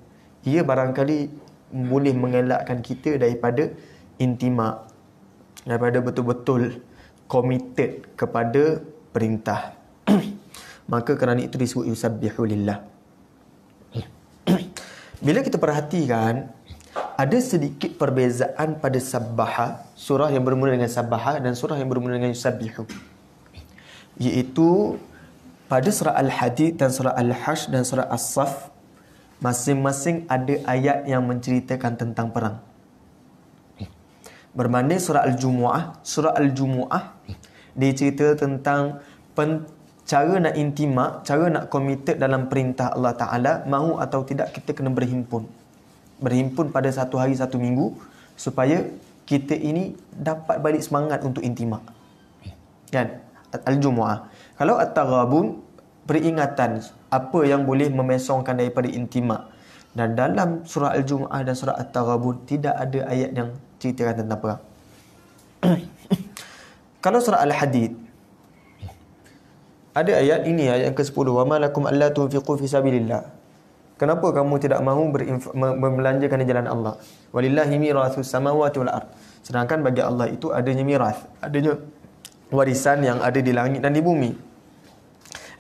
Ia barangkali boleh mengelakkan kita daripada intimak, daripada betul-betul committed kepada perintah. Maka kerana itu disebut yusabbihu lillah. Bila kita perhatikan, ada sedikit perbezaan pada sabbaha, surah yang bermula dengan sabbaha dan surah yang bermula dengan yusabbihu. Iaitu pada surah Al-Hadid dan surah Al-Hashr dan surah As-Saff, masing-masing ada ayat yang menceritakan tentang perang. Berbanding surah Al-Jumu'ah dia cerita tentang cara nak intimak, cara nak committed dalam perintah Allah Ta'ala, mahu atau tidak kita kena berhimpun pada satu hari satu minggu supaya kita ini dapat balik semangat untuk intimak. Kan? Al-Jumu'ah. Kalau At-Taghabun, peringatan apa yang boleh memesongkan daripada intimak. Dan dalam surah Al-Jumu'ah dan surah At-Taghabun tidak ada ayat yang ceritakan tentang perang. Kalau surah Al-Hadid ada ayat ini, ayat yang ke-10, wa ma lakum alla tunfiqu fi sabilillah. Kenapa kamu tidak mahu membelanjakan di jalan Allah? Walillahi mirathus samawati wal ard. Sedangkan bagi Allah itu adanya mirath, adanya warisan yang ada di langit dan di bumi.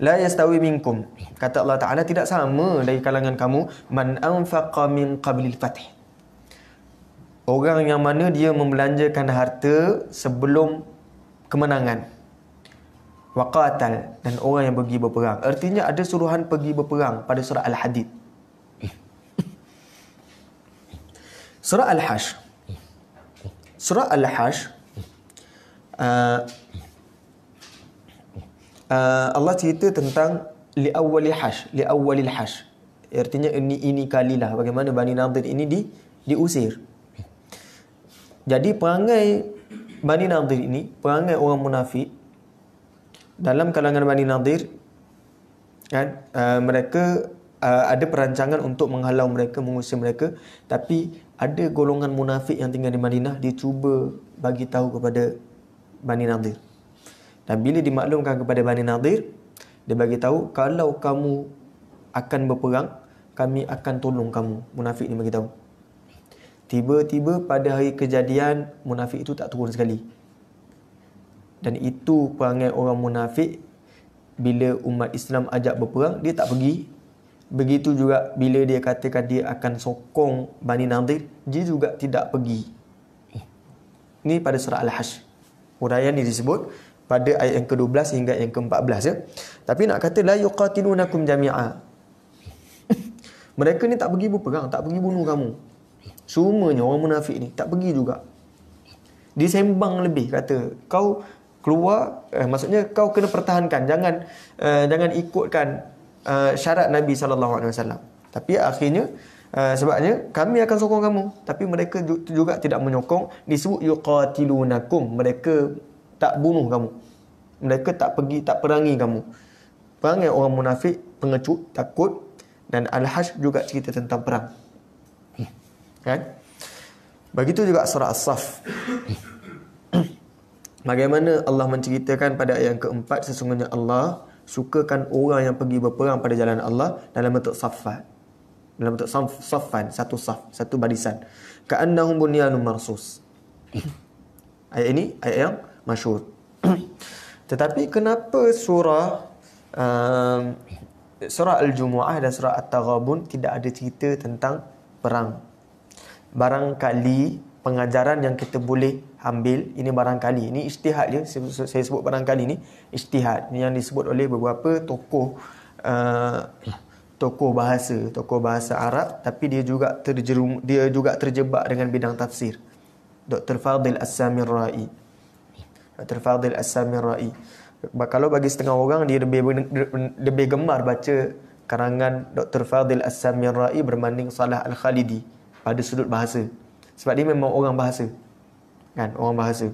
La yastawi minkum, kata Allah Ta'ala, tidak sama dari kalangan kamu, man anfaqa min qablil fath. Orang yang mana dia membelanjakan harta sebelum kemenangan. Wa qatal, dan orang yang pergi berperang. Artinya ada suruhan pergi berperang pada surah Al-Hadid. Surah Al-Hashr. Surah Al-Hashr Allah cerita tentang li'awwalil hashr. Artinya ini kalilah bagaimana Bani Nadir ini diusir. Jadi perangai Bani Nadir ini, perangai orang munafik dalam kalangan Bani Nadir kan, mereka ada perancangan untuk menghalau mereka, mengusir mereka, tapi ada golongan munafik yang tinggal di Madinah, dia cuba bagi tahu kepada Bani Nadir. Dan bila dimaklumkan kepada Bani Nadir, dia bagi tahu, kalau kamu akan berperang, kami akan tolong kamu. Munafik ni bagi tahu. Tiba-tiba pada hari kejadian, munafik itu tak turun sekali. Dan itu perangai orang munafik. Bila umat Islam ajak berperang, dia tak pergi. Begitu juga bila dia katakan dia akan sokong Bani Nadir, dia juga tidak pergi. Ini pada surah Al-Hashr. Huraian ini disebut pada ayat yang ke-12 hingga yang ke-14 ya. Tapi nak kata la yuqatilunakum jami'a. Mereka ni tak pergi berperang, tak pergi bunuh kamu. Semuanya orang munafik ni tak pergi juga. Disembang lebih, kata kau keluar, maksudnya kau kena pertahankan, jangan ikutkan syarat Nabi SAW. Tapi akhirnya sebabnya kami akan sokong kamu, tapi mereka juga tidak menyokong. Disebut yuqatilunakum, mereka tak bunuh kamu, mereka tak pergi, tak perangi kamu. Perangai orang munafik, pengecut, takut. Dan Al-Hashr juga cerita tentang perang kan. Begitu juga surah As-Saff. Bagaimana Allah menceritakan pada ayat yang keempat, sesungguhnya Allah sukakan orang yang pergi berperang pada jalan Allah dalam bentuk saffan. Dalam bentuk saffan, satu saf, satu barisan. Ka'annahum bunyanun marsus. Ayat ini ayat yang masyhur. Tetapi kenapa surah Al-Jumu'ah dan surah At-Taghabun tidak ada cerita tentang perang? Barangkali pengajaran yang kita boleh ambil, ini barangkali, ini ijtihad je, saya sebut barangkali ni ijtihad, ini yang disebut oleh beberapa tokoh bahasa Arab, tapi dia juga terjebak dengan bidang tafsir. Dr. Fadil As-Samirra'i. Kalau bagi setengah orang, dia lebih gemar baca karangan Dr. Fadil As-Samirra'i berbanding Salah Al-Khalidi pada sudut bahasa. Sebab dia memang orang bahasa. Kan, orang bahasa.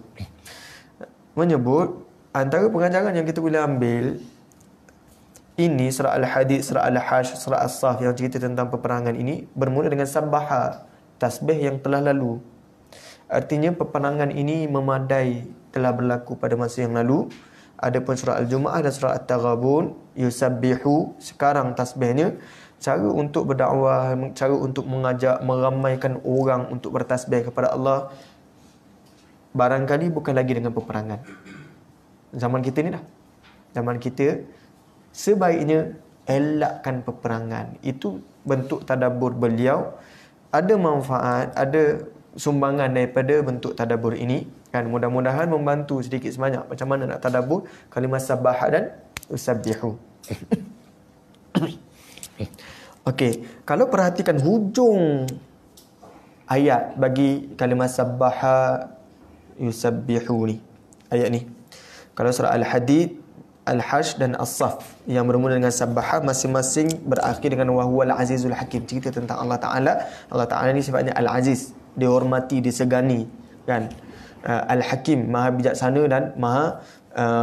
Menyebut antara pengajaran yang kita boleh ambil, ini surah Al-Hadid, surah Al-Hashr, surah As-Saff yang cerita tentang peperangan ini bermula dengan sabbaha, tasbih yang telah lalu. Artinya peperangan ini memadai, telah berlaku pada masa yang lalu. Adapun surah Al-Jumu'ah dan surah At-Taghabun, yusabbihu, sekarang tasbihnya. Cara untuk berdakwah, cara untuk mengajak, meramaikan orang untuk bertasbih kepada Allah, barangkali bukan lagi dengan peperangan. Zaman kita ni dah. Zaman kita, sebaiknya elakkan peperangan. Itu bentuk tadabbur beliau. Ada manfaat, ada sumbangan daripada bentuk tadabbur ini. Kan, mudah-mudahan membantu sedikit sebanyak macam mana nak tadabbur kalimah sabbaha dan usabbihu. Okey, kalau perhatikan hujung ayat bagi kalimah sabbaha yusabbihu ni, ayat ni. Kalau surah Al-Hadid, Al-Hashr dan As-Saff yang bermula dengan sabbaha, masing-masing berakhir dengan wa huwal azizul hakim, cerita tentang Allah Ta'ala. Allah Ta'ala ni sifatnya Al-Aziz, dihormati, disegani kan. Al-Hakim, maha bijaksana dan maha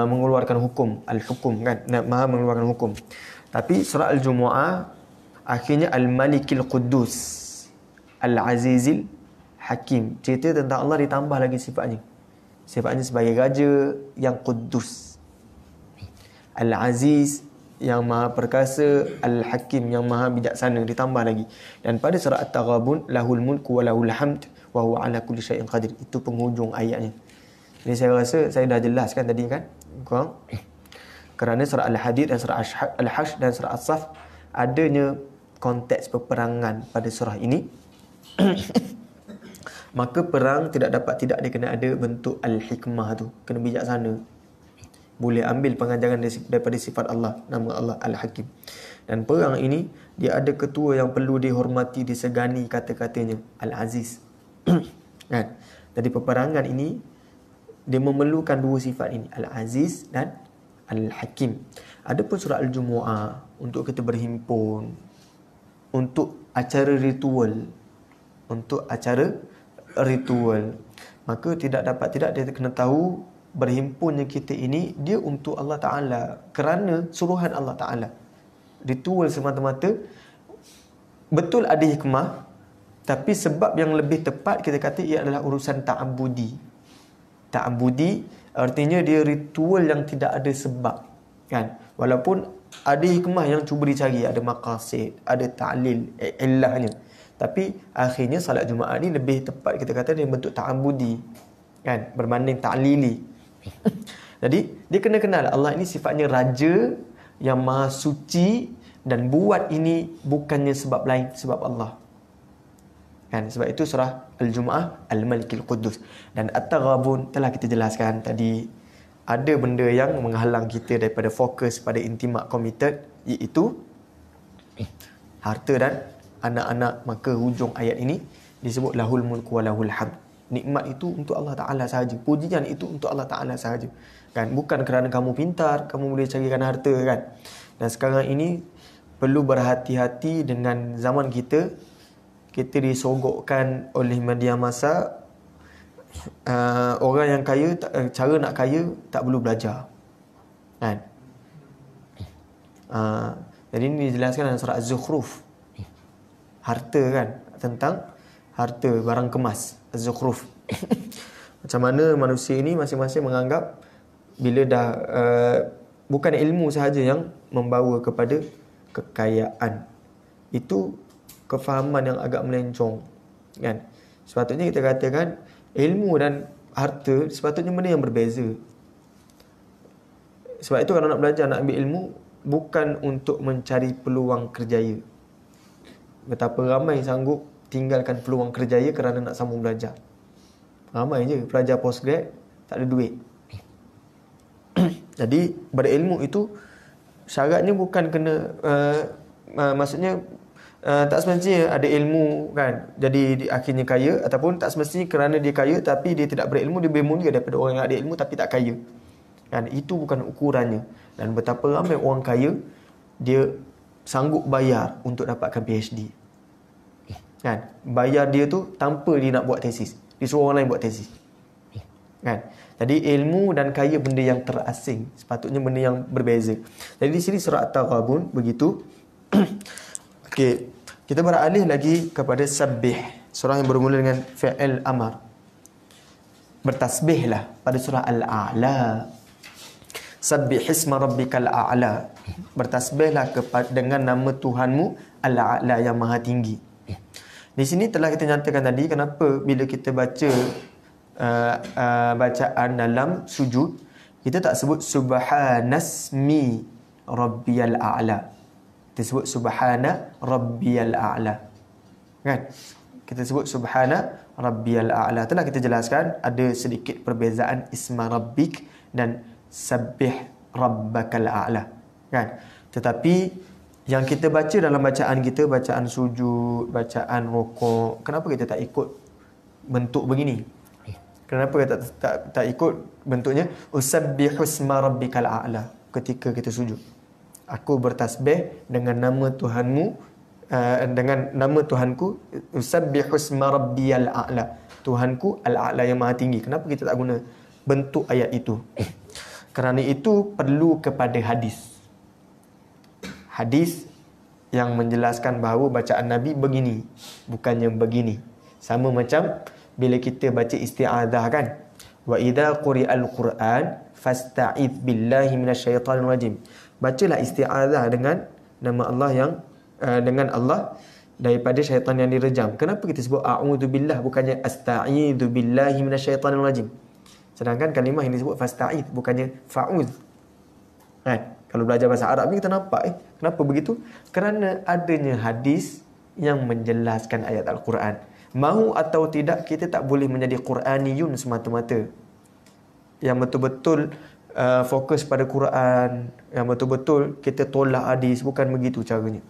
mengeluarkan hukum, Al-Hukum kan, maha mengeluarkan hukum. Tapi surah Al-Jumu'ah Akhirnya Al-Malikil Quddus, Al-Azizil Hakim. Cerita tentang Allah ditambah lagi sifatnya. Sifatnya sebagai raja yang Quddus. Al-Aziz yang maha perkasa, Al-Hakim yang maha bijaksana, ditambah lagi. Dan pada surah At-Taghabun, lahul mulku wa lahul hamd wa huwa ala kulli syai'in qadir. Itu penghujung ayatnya. Jadi saya rasa saya dah jelaskan tadi kan korang. Kerana surah Al-Hadid dan surah Al-Hashr dan surah As-Saff adanya konteks peperangan pada surah ini. Maka perang tidak dapat tidak dia kena ada bentuk Al-Hikmah tu, kena bijaksana. Boleh ambil pengajaran daripada sifat Allah, nama Allah Al-Hakim. Dan perang ini dia ada ketua yang perlu dihormati, disegani kata-katanya, Al-Aziz. Kan? Jadi peperangan ini dia memerlukan dua sifat ini, Al-Aziz dan Al-Hakim. Adapun surah Al-Jumu'ah untuk kita berhimpun, untuk acara ritual, maka tidak dapat tidak dia kena tahu berhimpunnya kita ini dia untuk Allah Ta'ala, kerana suruhan Allah Ta'ala. Ritual semata-mata betul ada hikmah, tapi sebab yang lebih tepat kita kata ia adalah urusan ta'abudi. Ta'abudi artinya dia ritual yang tidak ada sebab, kan? Walaupun ada hikmah yang cuba dicari, ada maqasid, ada ta'lil, illahnya, tapi akhirnya salat Jumaat ni lebih tepat kita kata dia bentuk ta'abudi, kan, berbanding ta'lili. Jadi dia kena kenal Allah ini sifatnya raja yang maha suci, dan buat ini bukannya sebab lain, sebab Allah. Kan, sebab itu surah Al-Jumu'ah Al-Malikil Quddus. Dan At-Taghabun telah kita jelaskan tadi, ada benda yang menghalang kita daripada fokus pada intimak committed, iaitu harta dan anak-anak. Maka hujung ayat ini disebut lahul mulku wa lahul hamd. Nikmat itu untuk Allah Ta'ala sahaja, pujian itu untuk Allah Ta'ala sahaja, kan? Bukan kerana kamu pintar, kamu boleh carikan harta, kan? Dan sekarang ini perlu berhati-hati dengan zaman kita. Kita disogokkan oleh media masa, orang yang kaya, cara nak kaya tak perlu belajar, kan? Jadi ini dijelaskan dalam surah Az-Zukhruf, harta, kan, tentang harta, barang kemas, Az-Zukhruf. Macam mana manusia ini masing-masing menganggap bila dah bukan ilmu sahaja yang membawa kepada kekayaan. Itu kefahaman yang agak melencong, kan? Sepatutnya kita katakan ilmu dan harta sepatutnya benda yang berbeza. Sebab itu kalau nak belajar, nak ambil ilmu, bukan untuk mencari peluang kerjaya. Betapa ramai sanggup tinggalkan peluang kerjaya kerana nak sambung belajar. Ramai je pelajar postgrad tak ada duit. Jadi berilmu itu syaratnya bukan kena maksudnya tak semestinya ada ilmu, kan, jadi akhirnya kaya, ataupun tak semestinya kerana dia kaya tapi dia tidak berilmu dia lebih mulia daripada orang yang ada ilmu tapi tak kaya, kan? Itu bukan ukurannya. Dan betapa ramai orang kaya dia sanggup bayar untuk dapatkan PhD, kan? Bayar dia tu tanpa dia nak buat tesis, dia suruh orang lain buat tesis, kan? Jadi ilmu dan kaya benda yang terasing, sepatutnya benda yang berbeza. Jadi di sini surah At-Taghabun begitu. Okey, kita beralih lagi kepada sabbih, surah yang bermula dengan fi'il amar. Bertasbihlah pada surah Al-A'la. Sabbih isma rabbikal a'la. Bertasbihlah dengan nama Tuhanmu Al-A'la, yang maha tinggi. Di sini telah kita nyatakan tadi kenapa bila kita baca bacaan dalam sujud kita tak sebut subhanasmi rabbiyal a'la, kita sebut subhana rabbiyal a'la, kan? Kita sebut subhana rabbiyal a'la. Telah kita jelaskan ada sedikit perbezaan isma rabbik dan sabbih rabbakal a'la, kan? Tetapi yang kita baca dalam bacaan kita, bacaan sujud, bacaan rukuk, kenapa kita tak ikut bentuk begini? Kenapa kita tak ikut bentuknya usabbihu isma rabbikal a'la ketika kita sujud? Aku bertasbih dengan nama Tuhanmu, dengan nama Tuhanku, usabbihu isma rabbiyal a'la, Tuhanku al-a'la yang maha tinggi. Kenapa kita tak guna bentuk ayat itu? Kerana itu perlu kepada hadis. Hadis yang menjelaskan bahawa bacaan Nabi begini, bukannya begini. Sama macam bila kita baca isti'adzah kan. Wa idza quri'al Qur'an fasta'idz billahi minasyaitonir rajim. Bacalah isti'adzah dengan nama Allah yang dengan Allah daripada syaitan yang direjam. Kenapa kita sebut a'udzubillah bukannya asta'idzu billahi minasyaitonir rajim? Sedangkan kalimah yang disebut fasta'idz bukannya fa'udz. Kan? Kalau belajar bahasa Arab ni kita nampak kenapa begitu? Kerana adanya hadis yang menjelaskan ayat Al-Quran. Mahu atau tidak, kita tak boleh menjadi Quraniyun semata-mata. Yang betul-betul fokus pada Quran, yang betul-betul kita tolak hadis, bukan begitu caranya.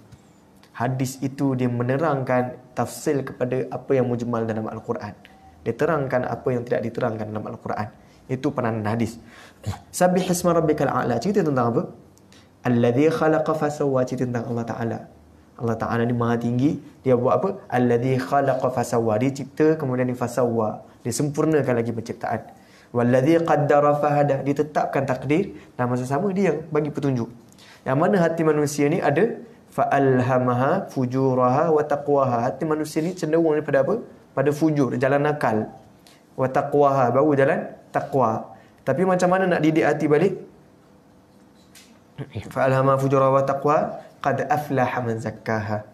Hadis itu dia menerangkan tafsir kepada apa yang mujmal dalam Al-Quran. Dia terangkan apa yang tidak diterangkan dalam Al-Quran. Itu peranan hadis. Sabbih isma rabbikal a'la. Cerita tentang apa? Alladhi khalaqa fasawwa, cerita tentang Allah Ta'ala. Allah Ta'ala ni maha tinggi. Dia buat apa? Alladhi khalaqa fasawwa. Dia cipta kemudian dia fasawwa. Dia sempurnakan lagi penciptaan. Walladhi qaddara fahada. Dia tetapkan takdir dan masa sama dia yang bagi petunjuk. Yang mana hati manusia ni ada fa'alhamaha fujuraha wa taqwaha. Hati manusia ni cenderung daripada apa? Pada fujur, jalan nakal. Wa taqwaha, baru jalan taqwa. Tapi macam mana nak didik hati balik? Fa'alhamaha fujuraha wa taqwa qad aflaha man zakkaha.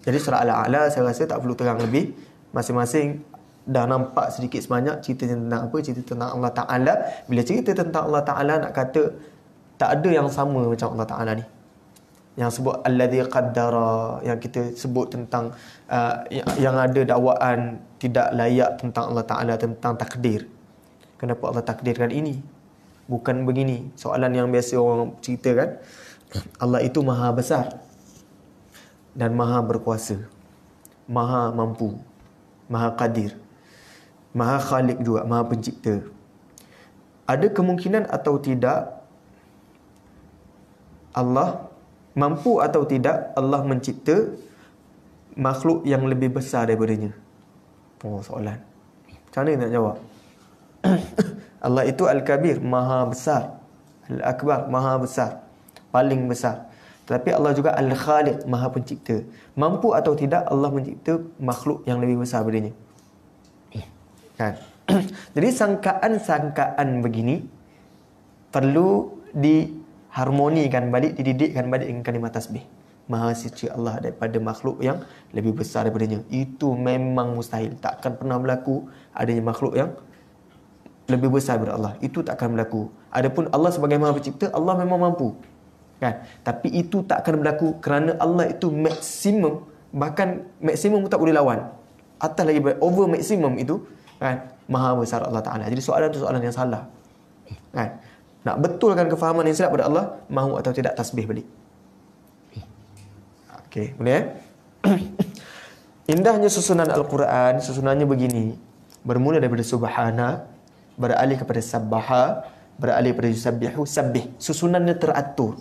Jadi surah Al-A'la saya rasa tak perlu terang lebih. Masing-masing dah nampak sedikit sebanyak cerita tentang apa? Cerita tentang Allah Ta'ala. Bila cerita tentang Allah Ta'ala, nak kata tak ada yang sama macam Allah Ta'ala ni. Yang sebut alladhi qaddara, yang kita sebut tentang yang ada dakwaan tidak layak tentang Allah Ta'ala, tentang takdir. Kenapa Allah takdirkan ini? Bukan begini. Soalan yang biasa orang cerita kan. Allah itu maha besar dan maha berkuasa, maha mampu, maha qadir, maha khalik juga, maha pencipta. Ada kemungkinan atau tidak Allah mampu atau tidak Allah mencipta makhluk yang lebih besar daripadanya? Oh, soalan. Macam mana nak jawab? Allah itu Al-Kabir, maha besar. Al-Akbar, maha besar, paling besar. Tetapi Allah juga Al-Khaliq, maha pencipta. Mampu atau tidak Allah mencipta makhluk yang lebih besar daripadanya? Kan? Jadi sangkaan-sangkaan begini perlu diharmonikan balik, dididikkan balik dengan kalimah tasbih. Maha suci Allah daripada makhluk yang lebih besar daripadanya. Itu memang mustahil. Tak akan pernah berlaku adanya makhluk yang lebih besar daripada Allah. Itu tak akan berlaku. Adapun Allah sebagai maha pencipta, Allah memang mampu. Kan? Tapi itu tak akan berlaku kerana Allah itu maksimum. Bahkan maksimum tak boleh lawan. Atas lagi over maksimum itu kan, maha besar Allah Ta'ala. Jadi soalan itu soalan yang salah. Kan? Nak betulkan kefahaman yang silap pada Allah, mahu atau tidak tasbih balik. Okey, boleh Indahnya susunan Al-Quran, susunannya begini. Bermula daripada subhana, beralih kepada sabbaha, beralih kepada yusabbihu, sabbih. Susunannya teratur.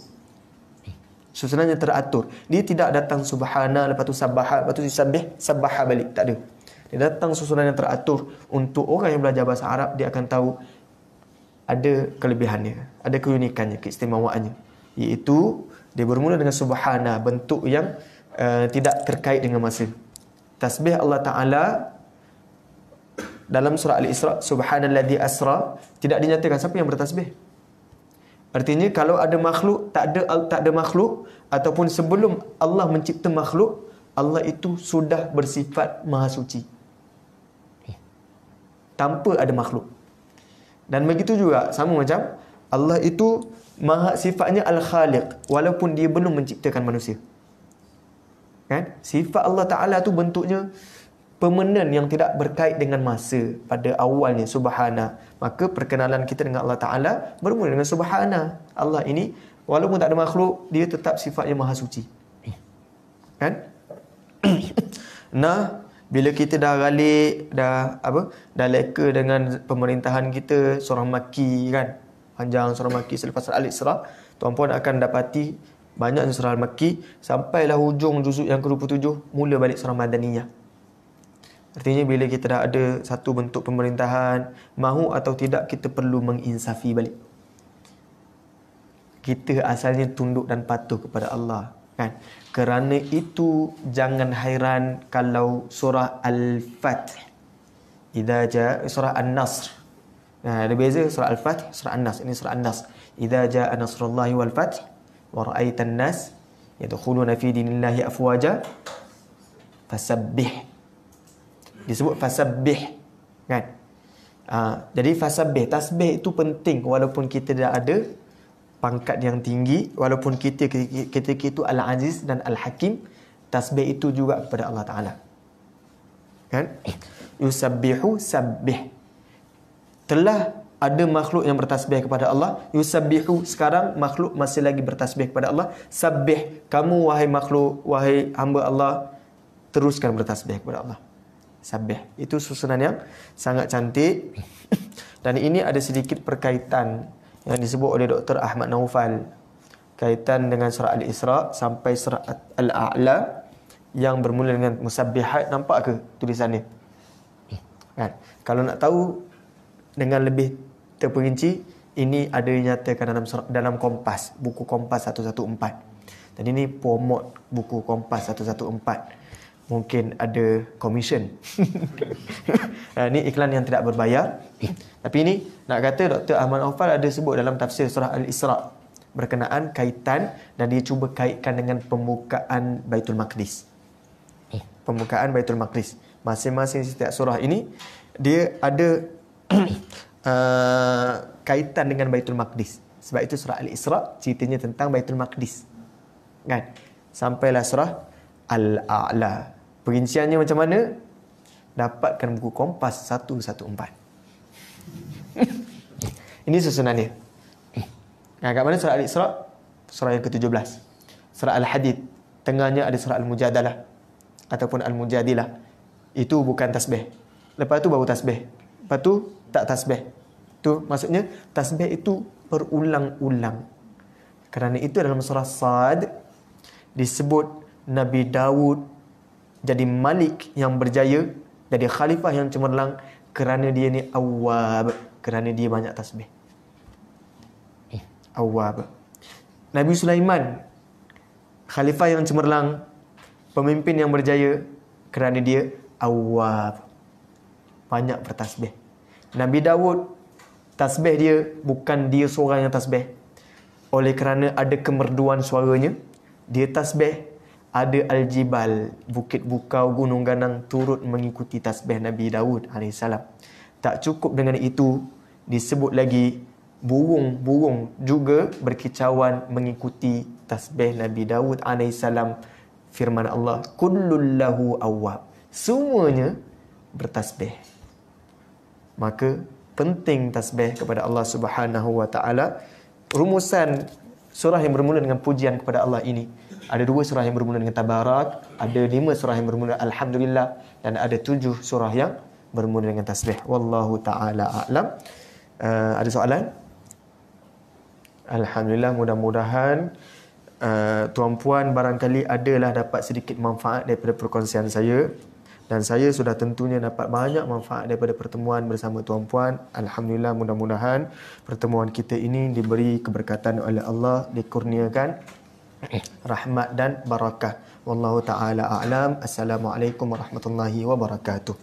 Susunannya teratur. Dia tidak datang subhana, lepas tu sabbaha, lepas tu yusabbih, sabbaha balik. Tak ada. Dia datang susunan yang teratur. Untuk orang yang belajar bahasa Arab, dia akan tahu ada kelebihannya, ada keunikannya, keistimewaannya. Iaitu dia bermula dengan subhana, bentuk yang tidak terkait dengan masa. Tasbih Allah Ta'ala dalam surah Al-Isra, subhanalladzi asra, tidak dinyatakan siapa yang bertasbih. Artinya kalau ada makhluk, tak ada makhluk, ataupun sebelum Allah mencipta makhluk, Allah itu sudah bersifat maha suci tanpa ada makhluk. Dan begitu juga sama macam Allah itu maha sifatnya Al-Khaliq walaupun dia belum menciptakan manusia. Kan? Sifat Allah Ta'ala tu bentuknya permanent yang tidak berkait dengan masa pada awalnya, subhana. Maka perkenalan kita dengan Allah Ta'ala bermula dengan subhana. Allah ini walaupun tak ada makhluk, dia tetap sifatnya maha suci. Kan? Nah, bila kita dah galik, dah leka dengan pemerintahan kita, surah Makki kan, panjang surah Makki selepas Al-Isra, tuan-puan akan dapati banyaknya surah Al-Makki sampailah hujung juzuk yang ke-27, mula balik surah Madaniyah. Artinya bila kita dah ada satu bentuk pemerintahan, mahu atau tidak kita perlu menginsafi balik. Kita asalnya tunduk dan patuh kepada Allah. Kan? Kerana itu jangan hairan kalau surah Al-Fath, idza jaa, surah An-Nasr. Ada beza surah Al-Fath, surah An-Nas. Ini surah An-Nas. Idza jaa nasrullahi wal fath wa ra'aitan nas yadkhuluna fi dinillahi afwaja fasabbih. Disebut fasabbih, kan? Jadi fasabbih, tasbih itu penting walaupun kita dah ada pangkat yang tinggi, walaupun kita itu Al-Aziz dan Al-Hakim, tasbih itu juga kepada Allah Ta'ala. Kan? Yusabbihu sabbih. Telah ada makhluk yang bertasbih kepada Allah. Yusabbihu, sekarang makhluk masih lagi bertasbih kepada Allah. Sabbih, kamu wahai makhluk, wahai hamba Allah, teruskan bertasbih kepada Allah. Sabbih. Itu susunan yang sangat cantik. Dan ini ada sedikit perkaitan yang disebut oleh Dr. Ahmad Naufal, kaitan dengan surah Al-Isra sampai surah Al-A'la yang bermula dengan musabbihat. Nampak ke tulisannya? Kan? Kalau nak tahu dengan lebih terperinci, ini ada dinyatakan dalam Kompas, buku Kompas 114. Dan ini promote buku Kompas 114. Mungkin ada komisen. Ini iklan yang tidak berbayar. Tapi ini nak kata Dr. Ahmad Naufal ada sebut dalam tafsir surah Al-Isra berkenaan kaitan, dan dia cuba kaitkan dengan pembukaan Baitul Maqdis. Pembukaan Baitul Maqdis. Masing-masing setiap surah ini dia ada kaitan dengan Baitul Maqdis. Sebab itu surah Al-Isra ceritanya tentang Baitul Maqdis. Kan? Sampailah surah Al-A'la. Perinciannya macam mana? Dapatkan buku Kompas 114. Ini susunannya. Kat mana surah Al-Isra? Surah yang ke-17. Surah Al-Hadid, tengahnya ada surah Al-Mujadalah ataupun Al-Mujadilah. Itu bukan tasbih. Lepas tu baru tasbih. Lepas tu tak tasbih. Tu maksudnya tasbih itu berulang-ulang. Kerana itu dalam surah Sad disebut Nabi Daud jadi malik yang berjaya, jadi khalifah yang cemerlang kerana dia ni awwab, kerana dia banyak tasbih. Awwab. Nabi Sulaiman khalifah yang cemerlang, pemimpin yang berjaya kerana dia awwab, banyak bertasbih. Nabi Daud, tasbih dia bukan dia seorang yang tasbih. Oleh kerana ada kemerduan suaranya, dia tasbih. Ada Al-Jibal, bukit bukau, gunung ganang turut mengikuti tasbih Nabi Daud AS. Tak cukup dengan itu, disebut lagi burung-burung juga berkicauan mengikuti tasbih Nabi Daud AS. Firman Allah, kullun lahu awwab. Semuanya bertasbih. Maka penting tasbih kepada Allah Subhanahu wa taala. Rumusan surah yang bermula dengan pujian kepada Allah ini, ada 2 surah yang bermula dengan Tabarak, ada 5 surah yang bermula Alhamdulillah, dan ada 7 surah yang bermula dengan tasbih. Wallahu ta'ala a'lam. Ada soalan? Alhamdulillah, mudah-mudahan tuan-puan barangkali adalah dapat sedikit manfaat daripada perkongsian saya. Dan saya sudah tentunya dapat banyak manfaat daripada pertemuan bersama tuan-puan. Alhamdulillah, mudah-mudahan pertemuan kita ini diberi keberkatan oleh Allah, dikurniakan rahmat dan barakah. Wallahu ta'ala a'lam. Assalamualaikum warahmatullahi wabarakatuh.